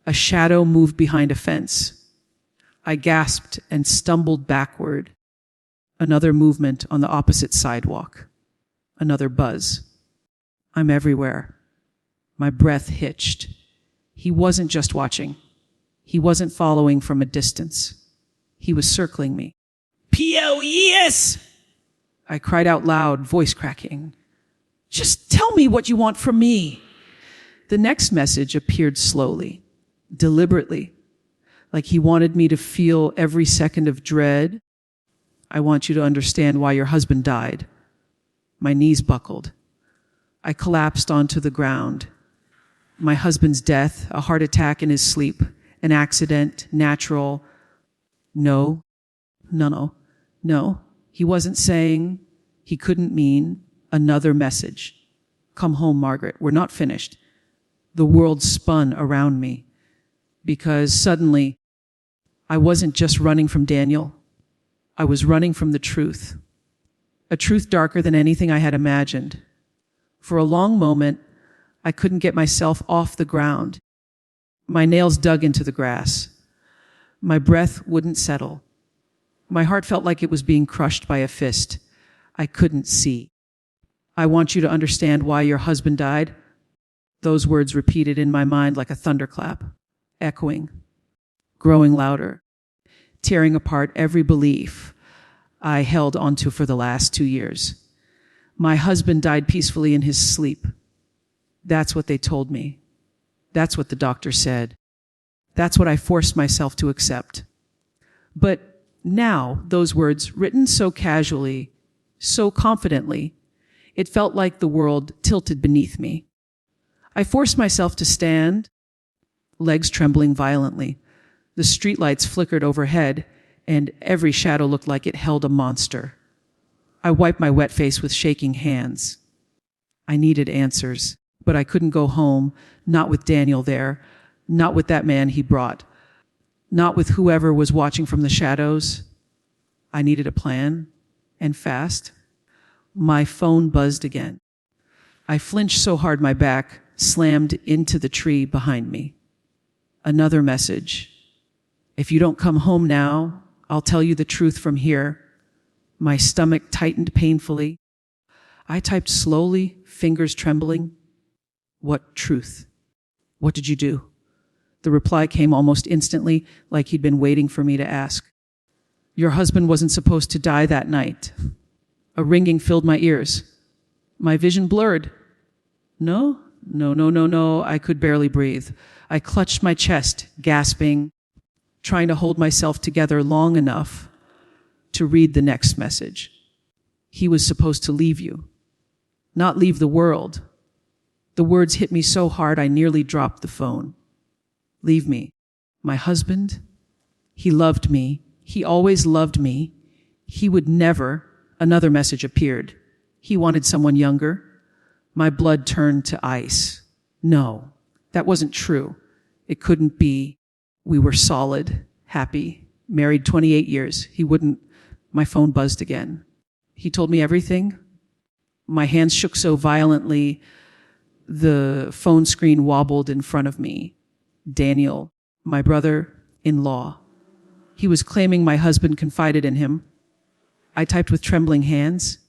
a shadow moved behind a fence. I gasped and stumbled backward. Another movement on the opposite sidewalk. Another buzz. I'm everywhere. My breath hitched. He wasn't just watching. He wasn't following from a distance. He was circling me. PLES! I cried out loud, voice cracking. Just tell me what you want from me. The next message appeared slowly, deliberately, like he wanted me to feel every second of dread. I want you to understand why your husband died. My knees buckled. I collapsed onto the ground. My husband's death, a heart attack in his sleep, an accident, natural. No. He wasn't saying, he couldn't mean another message. Come home, Margaret. We're not finished. The world spun around me because suddenly I wasn't just running from Daniel. I was running from the truth, a truth darker than anything I had imagined. For a long moment, I couldn't get myself off the ground. My nails dug into the grass. My breath wouldn't settle. My heart felt like it was being crushed by a fist. I couldn't see. I want you to understand why your husband died. Those words repeated in my mind like a thunderclap, echoing, growing louder, tearing apart every belief I held onto for the last 2 years. My husband died peacefully in his sleep. That's what they told me. That's what the doctor said. That's what I forced myself to accept. But now, those words, written so casually, so confidently, it felt like the world tilted beneath me. I forced myself to stand, legs trembling violently. The streetlights flickered overhead, and every shadow looked like it held a monster. I wiped my wet face with shaking hands. I needed answers, but I couldn't go home, not with Daniel there, not with that man he brought, not with whoever was watching from the shadows. I needed a plan, and fast. My phone buzzed again. I flinched so hard my back slammed into the tree behind me. Another message. If you don't come home now, I'll tell you the truth from here. My stomach tightened painfully. I typed slowly, fingers trembling. What truth? What did you do? The reply came almost instantly, like he'd been waiting for me to ask. Your husband wasn't supposed to die that night. A ringing filled my ears. My vision blurred. No. I could barely breathe. I clutched my chest, gasping, trying to hold myself together long enough to read the next message. He was supposed to leave you, not leave the world. The words hit me so hard I nearly dropped the phone. Leave me. My husband? He loved me. He always loved me. He would never. Another message appeared. He wanted someone younger. My blood turned to ice. No, that wasn't true. It couldn't be. We were solid, happy, married 28 years. He wouldn't. My phone buzzed again. He told me everything. My hands shook so violently, the phone screen wobbled in front of me. Daniel, my brother-in-law. He was claiming my husband confided in him. I typed with trembling hands,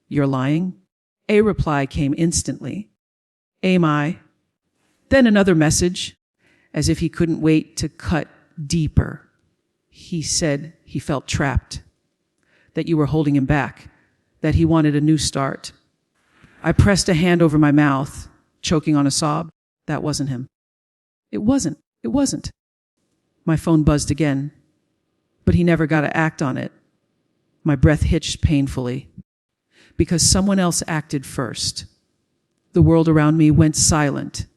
"You're lying?" A reply came instantly. Aunt Mae. Then another message, as if he couldn't wait to cut deeper. He said he felt trapped, that you were holding him back, that he wanted a new start. I pressed a hand over my mouth, choking on a sob. That wasn't him. It wasn't. My phone buzzed again, but he never got to act on it. My breath hitched painfully, because someone else acted first. The world around me went silent.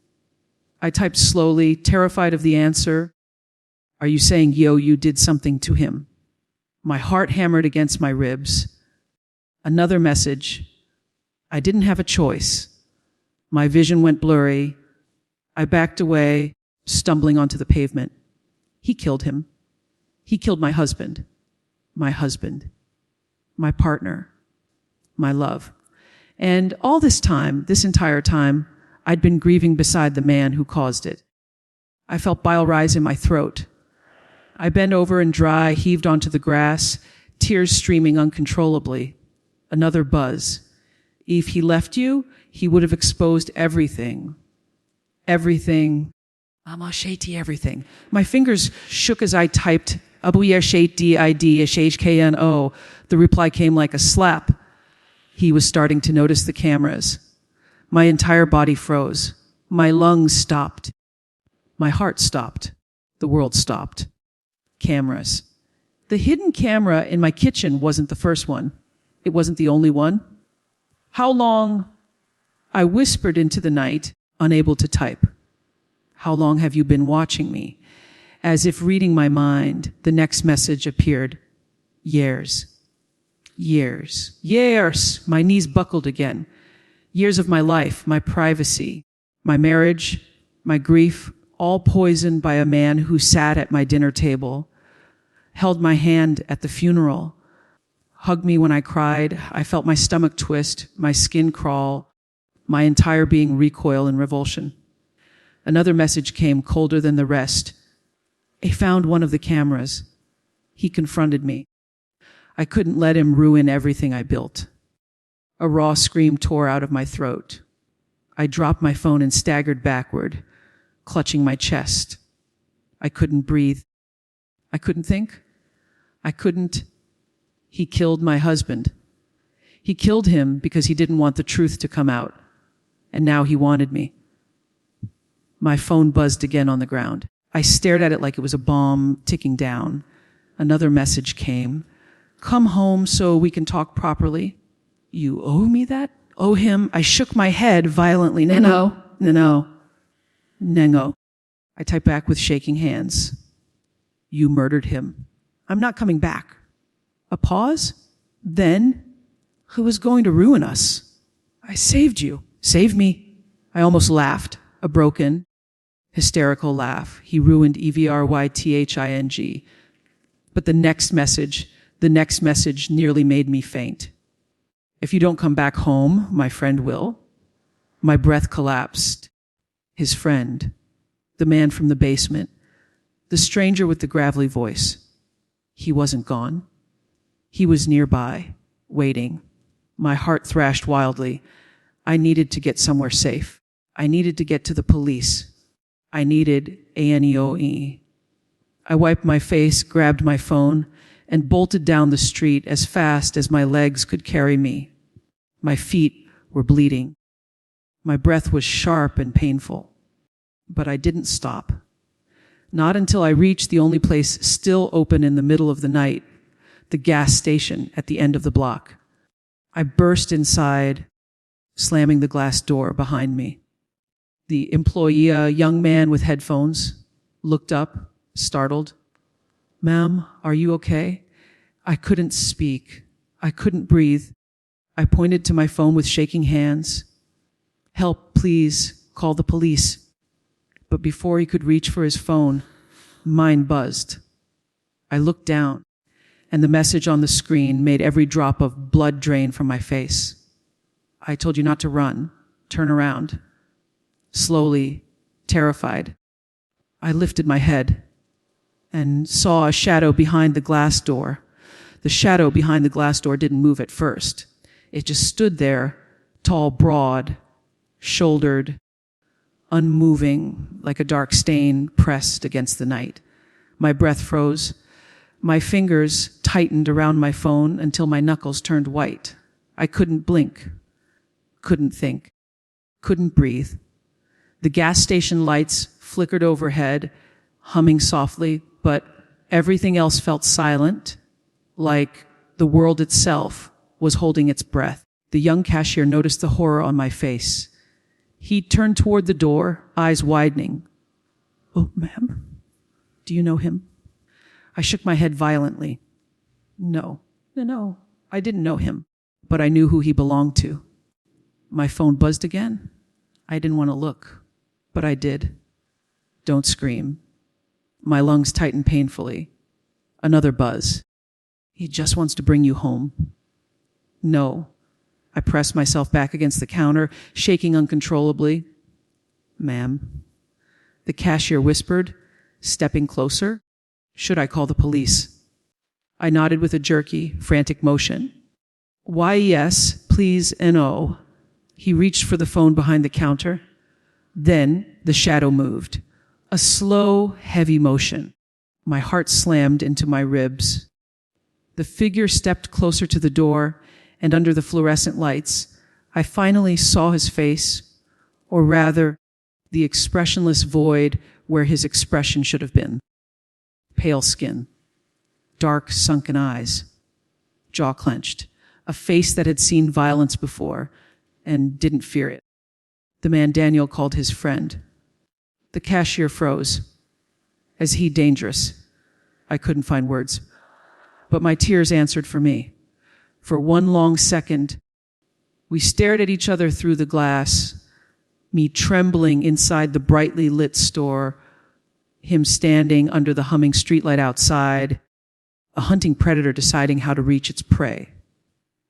I typed slowly, terrified of the answer. Are you saying, you did something to him? My heart hammered against my ribs. Another message. I didn't have a choice. My vision went blurry. I backed away, stumbling onto the pavement. He killed him. He killed my husband, my partner, my love. And all this time, this entire time, I'd been grieving beside the man who caused it. I felt bile rise in my throat. I bent over and dry, heaved onto the grass, tears streaming uncontrollably. Another buzz. If he left you, he would have exposed everything. Everything. Everything. My fingers shook as I typed, Abuya Shait D-I-D, H-K-N-O. The reply came like a slap. He was starting to notice the cameras. My entire body froze. My lungs stopped. My heart stopped. The world stopped. Cameras. The hidden camera in my kitchen wasn't the first one. It wasn't the only one. How long? I whispered into the night, unable to type. How long have you been watching me? As if reading my mind, the next message appeared. Years. My knees buckled again. Years of my life, my privacy, my marriage, my grief, all poisoned by a man who sat at my dinner table, held my hand at the funeral, hugged me when I cried. I felt my stomach twist, my skin crawl, my entire being recoil in revulsion. Another message came colder than the rest. He found one of the cameras. He confronted me. I couldn't let him ruin everything I built. A raw scream tore out of my throat. I dropped my phone and staggered backward, clutching my chest. I couldn't breathe. I couldn't think. He killed my husband. He killed him because he didn't want the truth to come out. And now he wanted me. My phone buzzed again on the ground. I stared at it like it was a bomb ticking down. Another message came. Come home so we can talk properly. You owe me that? Owe him? I shook my head violently. No. I typed back with shaking hands. You murdered him. I'm not coming back. A pause? Then, who was going to ruin us? I saved you. Save me. I almost laughed, a broken, hysterical laugh. He ruined Everything. But the next message nearly made me faint. If you don't come back home, my friend will. My breath collapsed. His friend, the man from the basement, the stranger with the gravelly voice. He wasn't gone. He was nearby, waiting. My heart thrashed wildly. I needed to get somewhere safe. I needed to get to the police. I needed ANEOE. I wiped my face, grabbed my phone, and bolted down the street as fast as my legs could carry me. My feet were bleeding. My breath was sharp and painful. But I didn't stop. Not until I reached the only place still open in the middle of the night, the gas station at the end of the block. I burst inside, slamming the glass door behind me. The employee, a young man with headphones, looked up, startled. Ma'am, are you okay? I couldn't speak. I couldn't breathe. I pointed to my phone with shaking hands. Help, please. Call the police. But before he could reach for his phone, mine buzzed. I looked down, and the message on the screen made every drop of blood drain from my face. I told you not to run. Turn around. Slowly, terrified, I lifted my head and saw a shadow behind the glass door. The shadow behind the glass door didn't move at first. It just stood there, tall, broad, shouldered, unmoving, like a dark stain pressed against the night. My breath froze. My fingers tightened around my phone until my knuckles turned white. I couldn't blink, couldn't think, couldn't breathe. The gas station lights flickered overhead, humming softly, but everything else felt silent, like the world itself was holding its breath. The young cashier noticed the horror on my face. He turned toward the door, eyes widening. Oh, ma'am, do you know him? I shook my head violently. No, I didn't know him, but I knew who he belonged to. My phone buzzed again. I didn't want to look, but I did. Don't scream. My lungs tightened painfully. Another buzz. He just wants to bring you home. No. I pressed myself back against the counter, shaking uncontrollably. Ma'am. The cashier whispered, stepping closer. Should I call the police? I nodded with a jerky, frantic motion. Why, yes, please, no. He reached for the phone behind the counter. Then the shadow moved. A slow, heavy motion. My heart slammed into my ribs. The figure stepped closer to the door, and under the fluorescent lights, I finally saw his face, or rather, the expressionless void where his expression should have been. Pale skin, dark, sunken eyes, jaw clenched, a face that had seen violence before and didn't fear it. The man Daniel called his friend. The cashier froze. Is he dangerous? I couldn't find words, but my tears answered for me. For one long second, we stared at each other through the glass, me trembling inside the brightly lit store, him standing under the humming streetlight outside, a hunting predator deciding how to reach its prey.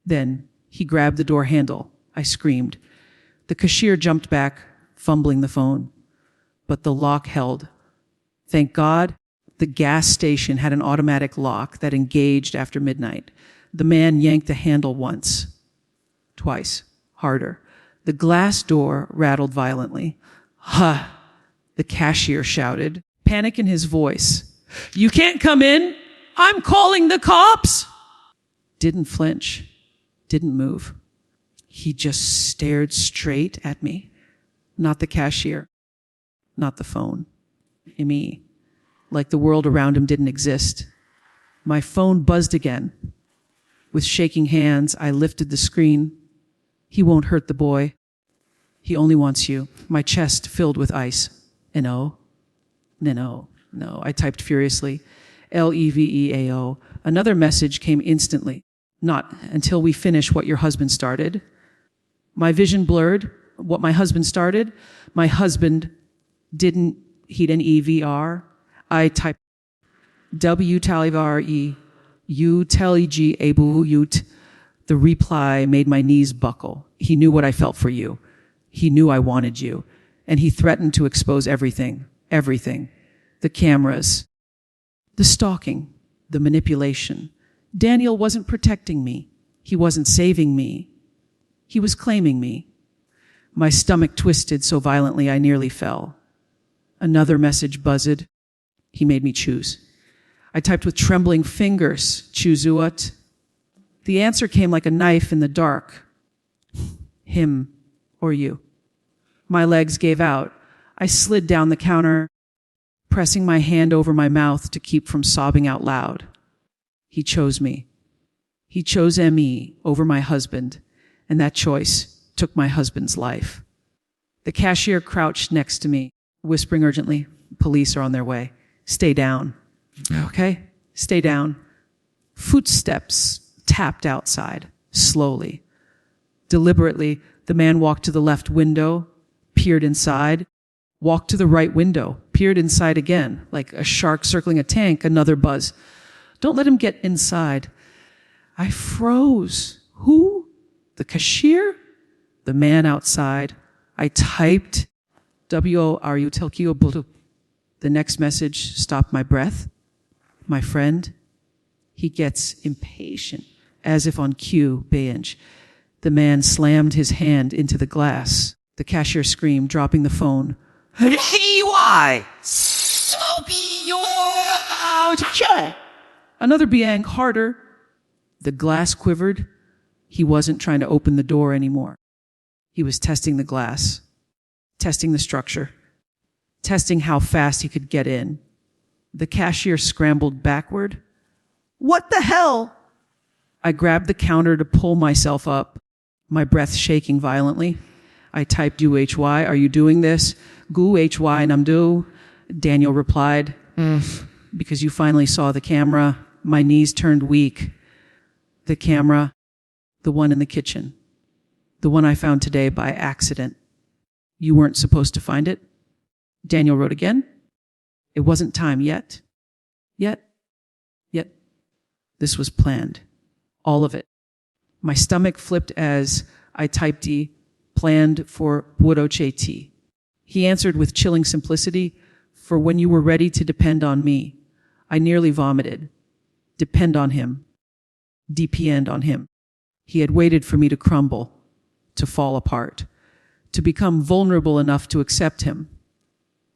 Then he grabbed the door handle. I screamed. The cashier jumped back, fumbling the phone, but the lock held. Thank God, the gas station had an automatic lock that engaged after midnight. The man yanked the handle once, twice, harder. The glass door rattled violently. Ha! The cashier shouted, panic in his voice. You can't come in! I'm calling the cops! Didn't flinch, didn't move. He just stared straight at me. Not the cashier, not the phone. Me. Like the world around him didn't exist. My phone buzzed again. With shaking hands, I lifted the screen. He won't hurt the boy. He only wants you. My chest filled with ice. No, I typed furiously. Leveao. Another message came instantly. Not until we finish what your husband started. My vision blurred. What my husband started? My husband didn't, he didn't EVR. I typed W-Talivar-E, U-Telig Abu-Yut. The reply made my knees buckle. He knew what I felt for you. He knew I wanted you. And he threatened to expose everything. Everything. The cameras. The stalking. The manipulation. Daniel wasn't protecting me. He wasn't saving me. He was claiming me. My stomach twisted so violently I nearly fell. Another message buzzed. He made me choose. I typed with trembling fingers, choose what? The answer came like a knife in the dark. Him or you. My legs gave out. I slid down the counter, pressing my hand over my mouth to keep from sobbing out loud. He chose me. He chose me over my husband, and that choice took my husband's life. The cashier crouched next to me, whispering urgently, police are on their way. Stay down. Okay? Stay down. Footsteps tapped outside, slowly. Deliberately, the man walked to the left window, peered inside, walked to the right window, peered inside again, like a shark circling a tank, another buzz. Don't let him get inside. I froze. Who? The cashier? The man outside. I typed W-O-R-U-Telkio. The next message stopped my breath. My friend, he gets impatient, as if on cue, binge. The man slammed his hand into the glass. The cashier screamed, dropping the phone. Another bang, harder. The glass quivered. He wasn't trying to open the door anymore. He was testing the glass, testing the structure, testing how fast he could get in. The cashier scrambled backward. What the hell? I grabbed the counter to pull myself up, my breath shaking violently. I typed UHY, are you doing this? Gu HY Namdu. Daniel replied, because you finally saw the camera. My knees turned weak. The camera, the one in the kitchen, the one I found today by accident. You weren't supposed to find it? Daniel wrote again. It wasn't time yet. Yet. This was planned. All of it. My stomach flipped as I typed D, planned for Buodoche. He answered with chilling simplicity, for when you were ready to depend on me. I nearly vomited. Depend on him. Depend on him. He had waited for me to crumble, to fall apart, to become vulnerable enough to accept him.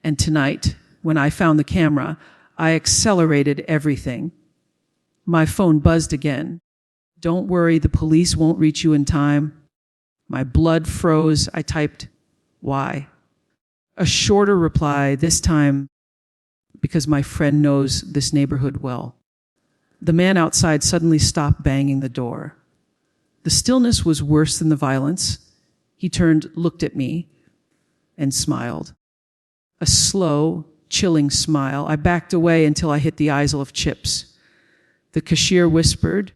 And tonight, when I found the camera, I accelerated everything. My phone buzzed again. Don't worry, the police won't reach you in time. My blood froze. I typed, why? A shorter reply, this time because my friend knows this neighborhood well. The man outside suddenly stopped banging the door. The stillness was worse than the violence. He turned, looked at me, and smiled. A slow, chilling smile. I backed away until I hit the aisle of chips. The cashier whispered,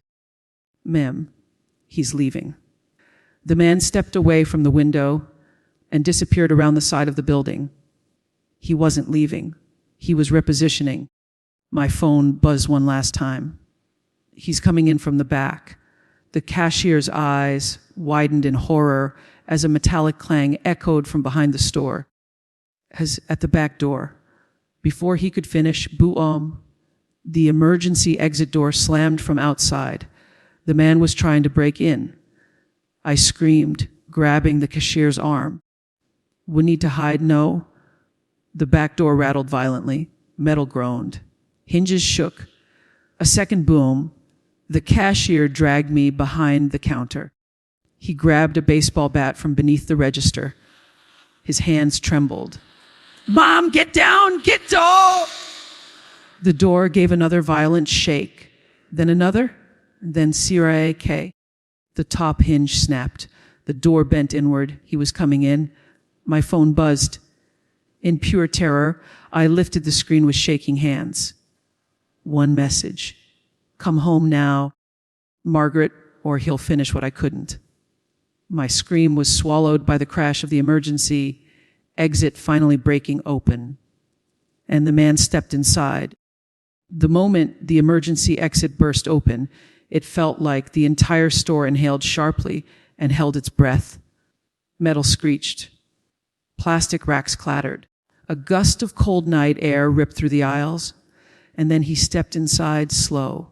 Ma'am, he's leaving. The man stepped away from the window and disappeared around the side of the building. He wasn't leaving. He was repositioning. My phone buzzed one last time. He's coming in from the back. The cashier's eyes widened in horror as a metallic clang echoed from behind the store. As at the back door. Before he could finish, boom, the emergency exit door slammed from outside. The man was trying to break in. I screamed, grabbing the cashier's arm. We need to hide, no. The back door rattled violently. Metal groaned. Hinges shook. A second boom. The cashier dragged me behind the counter. He grabbed a baseball bat from beneath the register. His hands trembled. Mom, get down, get down! The door gave another violent shake. then another, then Sierra K. The top hinge snapped. The door bent inward. He was coming in. My phone buzzed. In pure terror, I lifted the screen with shaking hands. One message. Come home now, Margaret, or he'll finish what I couldn't. My scream was swallowed by the crash of the emergency exit finally breaking open, and the man stepped inside. The moment the emergency exit burst open, it felt like the entire store inhaled sharply and held its breath. Metal screeched. Plastic racks clattered. A gust of cold night air ripped through the aisles, and then he stepped inside slow,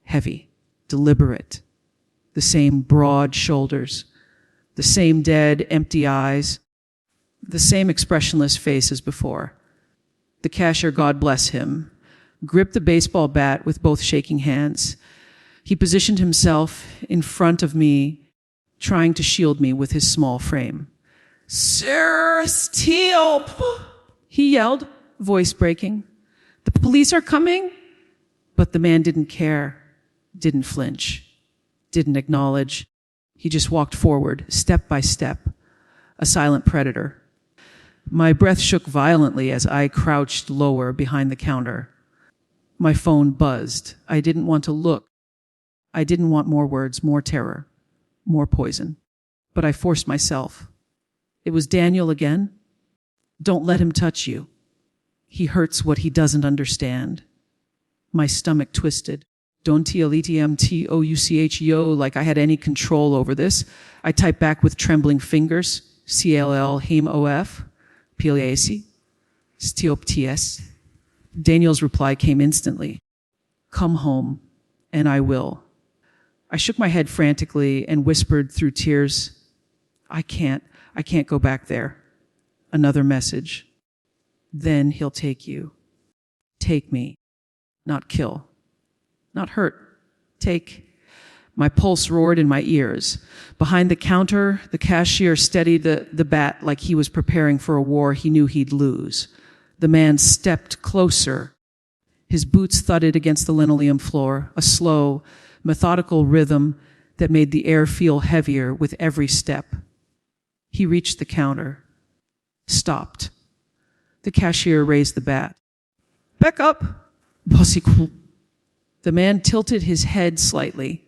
heavy, deliberate. The same broad shoulders, the same dead, empty eyes, the same expressionless face as before. The cashier, God bless him, gripped the baseball bat with both shaking hands. He positioned himself in front of me, trying to shield me with his small frame. "Sir, steal!" he yelled, voice breaking. "The police are coming!" But the man didn't care, didn't flinch, didn't acknowledge. He just walked forward, step by step, a silent predator. My breath shook violently as I crouched lower behind the counter. My phone buzzed. I didn't want to look. I didn't want more words, more terror, more poison. But I forced myself. It was Daniel again. Don't let him touch you. He hurts what he doesn't understand. My stomach twisted. Don't TLETMTOUCHYO like I had any control over this. I typed back with trembling fingers. CLL heme OF. PLAC. STOPTS. Daniel's reply came instantly. Come home, and I will. I shook my head frantically and whispered through tears, I can't go back there. Another message. Then he'll take you. Take me. Not kill. Not hurt. Take. My pulse roared in my ears. Behind the counter, the cashier steadied the bat like he was preparing for a war he knew he'd lose. The man stepped closer. His boots thudded against the linoleum floor, a slow, methodical rhythm that made the air feel heavier with every step. He reached the counter. Stopped. The cashier raised the bat. Back up. Bossy. The man tilted his head slightly.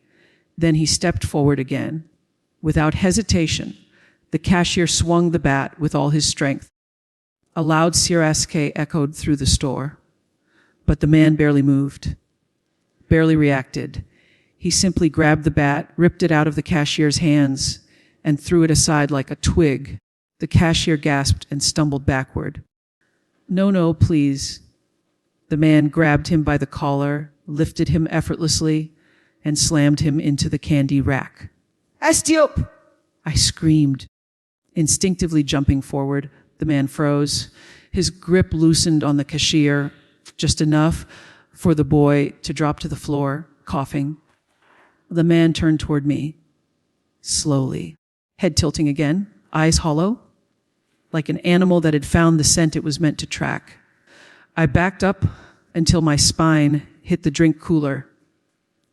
Then he stepped forward again. Without hesitation, the cashier swung the bat with all his strength. A loud Siraske echoed through the store. But the man barely moved, barely reacted. He simply grabbed the bat, ripped it out of the cashier's hands, and threw it aside like a twig. The cashier gasped and stumbled backward. No, please. The man grabbed him by the collar, lifted him effortlessly, and slammed him into the candy rack. Astiop! I screamed, instinctively jumping forward. The man froze. His grip loosened on the cashier, just enough for the boy to drop to the floor, coughing. The man turned toward me, slowly, head tilting again, eyes hollow, like an animal that had found the scent it was meant to track. I backed up until my spine hit the drink cooler.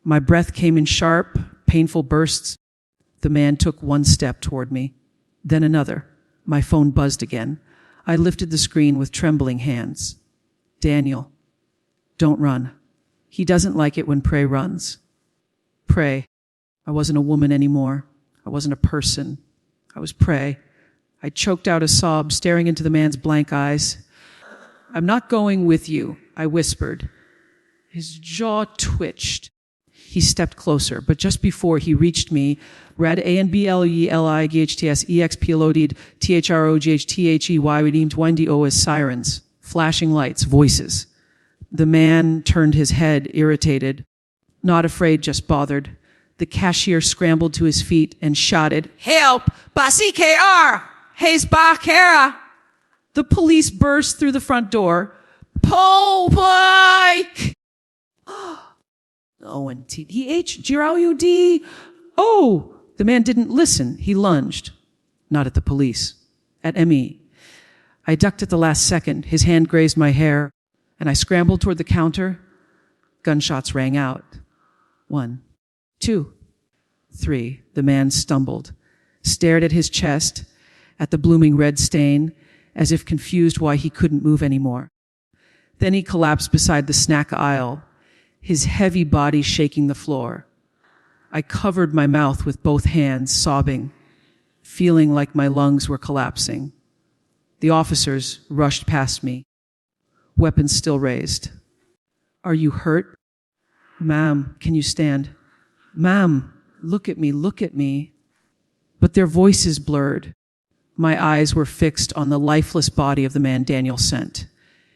My breath came in sharp, painful bursts. The man took one step toward me, then another. My phone buzzed again. I lifted the screen with trembling hands. Daniel, don't run. He doesn't like it when prey runs. Prey. I wasn't a woman anymore. I wasn't a person. I was prey. I choked out a sob, staring into the man's blank eyes. I'm not going with you, I whispered. His jaw twitched. He stepped closer, but just before he reached me, read ANBLELIGHTS EXPLODED redeemed Wendy O as sirens, flashing lights, voices. The man turned his head, irritated. Not afraid, just bothered. The cashier scrambled to his feet and shouted, Help! Basi KR! Hayes Bakera! The police burst through the front door. Po boy! Oh, and T-H, G-R-U-D. Oh! The man didn't listen. He lunged. Not at the police. At M.E. I ducked at the last second. His hand grazed my hair, and I scrambled toward the counter. Gunshots rang out. 1, 2, 3. The man stumbled, stared at his chest, at the blooming red stain, as if confused why he couldn't move anymore. Then he collapsed beside the snack aisle, his heavy body shaking the floor. I covered my mouth with both hands, sobbing, feeling like my lungs were collapsing. The officers rushed past me, weapons still raised. "Are you hurt?" "Ma'am, can you stand?" "Ma'am, look at me, look at me." But their voices blurred. My eyes were fixed on the lifeless body of the man Daniel sent.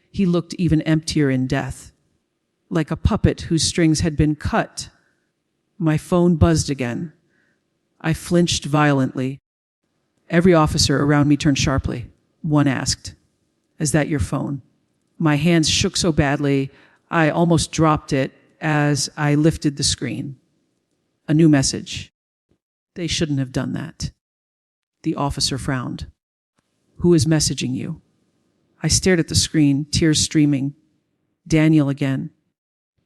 He looked even emptier in death, like a puppet whose strings had been cut. My phone buzzed again. I flinched violently. Every officer around me turned sharply. One asked, "Is that your phone?" My hands shook so badly, I almost dropped it as I lifted the screen. A new message. "They shouldn't have done that." The officer frowned. "Who is messaging you?" I stared at the screen, tears streaming. Daniel again.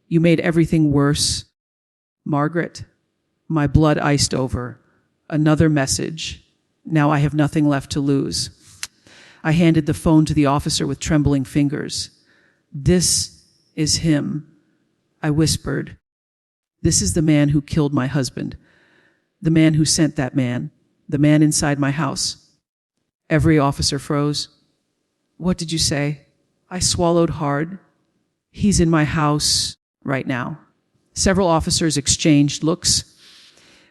"You made everything worse." "Margaret." My blood iced over. Another message. Now I have nothing left to lose. I handed the phone to the officer with trembling fingers. "This is him," I whispered. "This is the man who killed my husband. The man who sent that man. The man inside my house." Every officer froze. "What did you say?" I swallowed hard. "He's in my house right now." Several officers exchanged looks.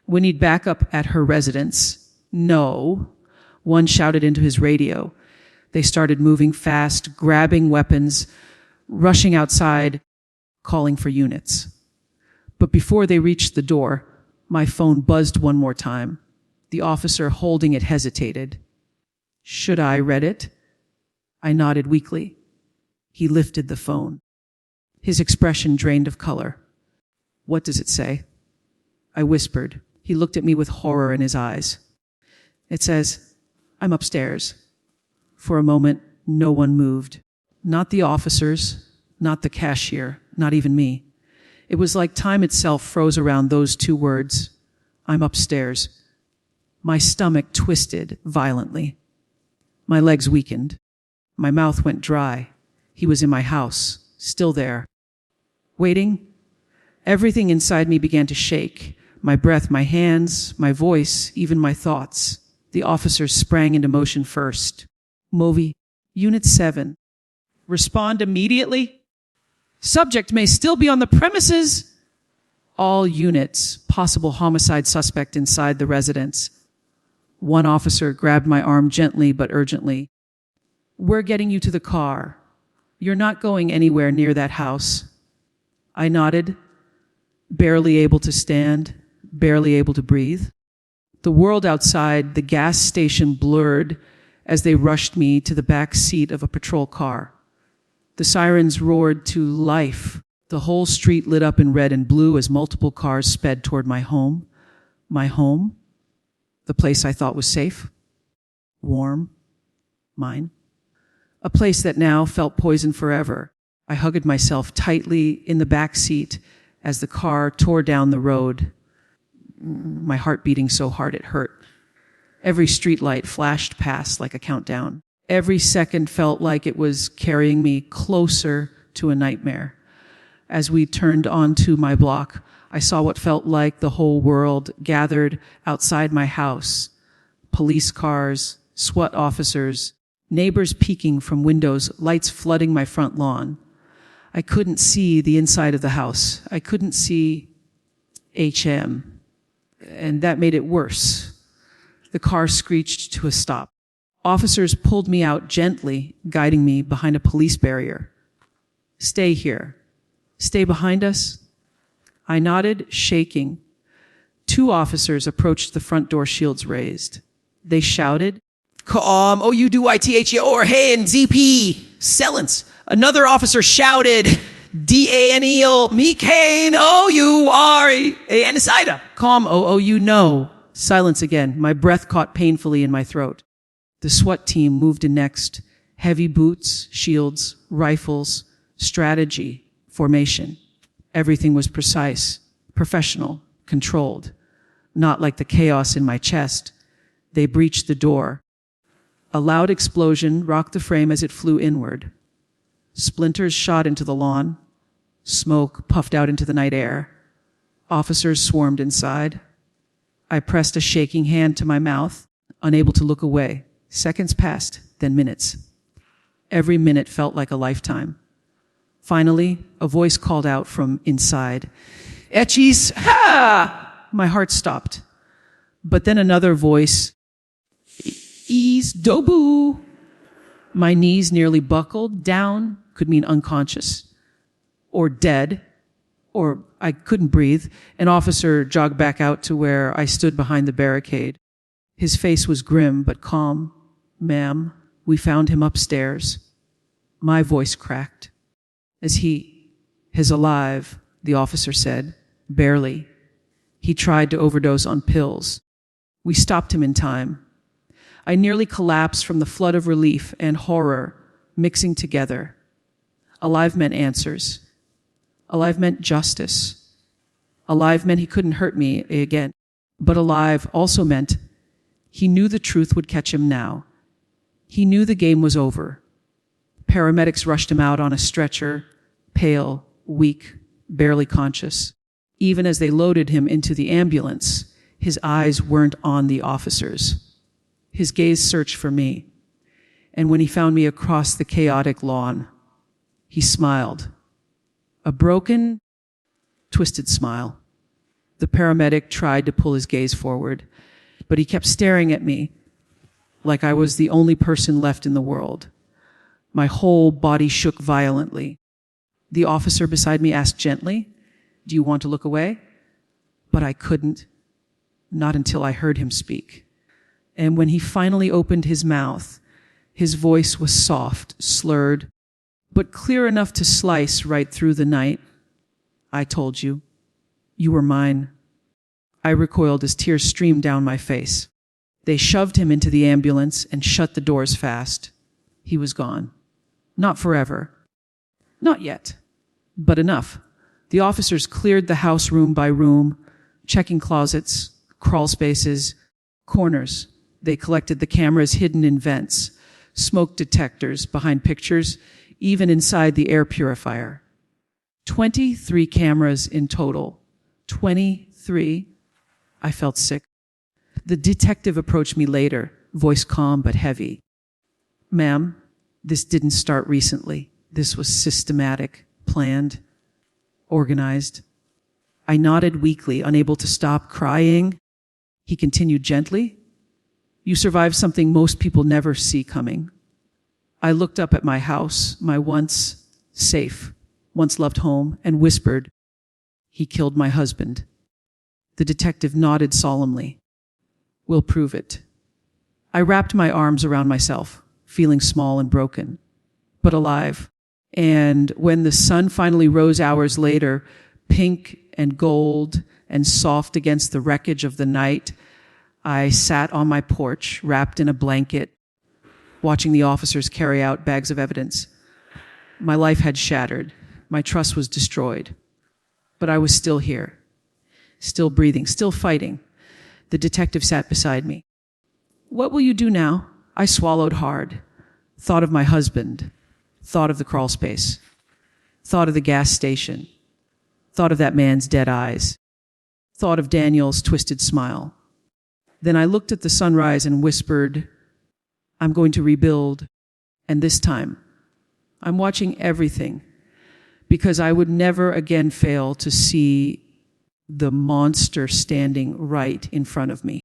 "We need backup at her residence." "No." One shouted into his radio. They started moving fast, grabbing weapons, rushing outside, calling for units. But before they reached the door, my phone buzzed one more time. The officer holding it hesitated. Should I read it? I nodded weakly. He lifted the phone. His expression drained of color. "What does it say?" I whispered. He looked at me with horror in his eyes. "It says, I'm upstairs." For a moment, no one moved. Not the officers, not the cashier, not even me. It was like time itself froze around those two words. I'm upstairs. My stomach twisted violently. My legs weakened. My mouth went dry. He was in my house, still there. Waiting? Everything inside me began to shake. My breath, my hands, my voice, even my thoughts. The officers sprang into motion first. Movi, Unit 7. Respond immediately. Subject may still be on the premises. All units, possible homicide suspect inside the residence. One officer grabbed my arm gently but urgently. We're getting you to the car. You're not going anywhere near that house. I nodded, barely able to stand, barely able to breathe. The world outside the gas station blurred as they rushed me to the back seat of a patrol car. The sirens roared to life. The whole street lit up in red and blue as multiple cars sped toward my home. My home, the place I thought was safe, warm, mine. A place that now felt poisoned forever. I hugged myself tightly in the back seat as the car tore down the road, my heart beating so hard it hurt. Every streetlight flashed past like a countdown. Every second felt like it was carrying me closer to a nightmare. As we turned onto my block, I saw what felt like the whole world gathered outside my house. Police cars, SWAT officers, neighbors peeking from windows, lights flooding my front lawn. I couldn't see the inside of the house. I couldn't see HM, and that made it worse. The car screeched to a stop. Officers pulled me out gently, guiding me behind a police barrier. Stay here. Stay behind us? I nodded, shaking. Two officers approached the front door, shields raised. They shouted, O-U-D-Y-T-H-O-R-H-N-Z-P, Sellence. Another officer shouted, D-A-N-E-L, me-Kane, O-U-R-E-A-N-S-I-D-A. Calm, O-O-U, no. Silence again. My breath caught painfully in my throat. The SWAT team moved in next. Heavy boots, shields, rifles, strategy, formation. Everything was precise, professional, controlled, not like the chaos in my chest. They breached the door. A loud explosion rocked the frame as it flew inward. Splinters shot into the lawn. Smoke puffed out into the night air. Officers swarmed inside. I pressed a shaking hand to my mouth, unable to look away. Seconds passed, then minutes. Every minute felt like a lifetime. Finally, a voice called out from inside. "Etchis, ha!" My heart stopped. But then another voice. "Ease, dobu." My knees nearly buckled. Down could mean unconscious or dead, or I couldn't breathe. An officer jogged back out to where I stood behind the barricade. His face was grim but calm. "Ma'am, we found him upstairs." My voice cracked. He's alive," the officer said. "Barely. He tried to overdose on pills. We stopped him in time." I nearly collapsed from the flood of relief and horror mixing together. Alive meant answers. Alive meant justice. Alive meant he couldn't hurt me again. But alive also meant he knew the truth would catch him now. He knew the game was over. Paramedics rushed him out on a stretcher, pale, weak, barely conscious. Even as they loaded him into the ambulance, his eyes weren't on the officers. His gaze searched for me, and when he found me across the chaotic lawn, he smiled. A broken, twisted smile. The paramedic tried to pull his gaze forward, but he kept staring at me like I was the only person left in the world. My whole body shook violently. The officer beside me asked gently, "Do you want to look away?" But I couldn't, not until I heard him speak. And when he finally opened his mouth, his voice was soft, slurred, but clear enough to slice right through the night. "I told you. You were mine." I recoiled as tears streamed down my face. They shoved him into the ambulance and shut the doors fast. He was gone. Not forever. Not yet. But enough. The officers cleared the house room by room, checking closets, crawl spaces, corners. They collected the cameras hidden in vents, smoke detectors behind pictures, even inside the air purifier. 23 cameras in total. 23. I felt sick. The detective approached me later, voice calm but heavy. "Ma'am, this didn't start recently. This was systematic, planned, organized." I nodded weakly, unable to stop crying. He continued gently. "You survived something most people never see coming." I looked up at my house, my once safe, once loved home, and whispered, "He killed my husband." The detective nodded solemnly. "We'll prove it." I wrapped my arms around myself, feeling small and broken, but alive. And when the sun finally rose hours later, pink and gold and soft against the wreckage of the night, I sat on my porch, wrapped in a blanket, watching the officers carry out bags of evidence. My life had shattered. My trust was destroyed. But I was still here, still breathing, still fighting. The detective sat beside me. "What will you do now?" I swallowed hard. Thought of my husband. Thought of the crawl space. Thought of the gas station. Thought of that man's dead eyes. Thought of Daniel's twisted smile. Then I looked at the sunrise and whispered, "I'm going to rebuild. And this time, I'm watching everything because I would never again fail to see the monster standing right in front of me."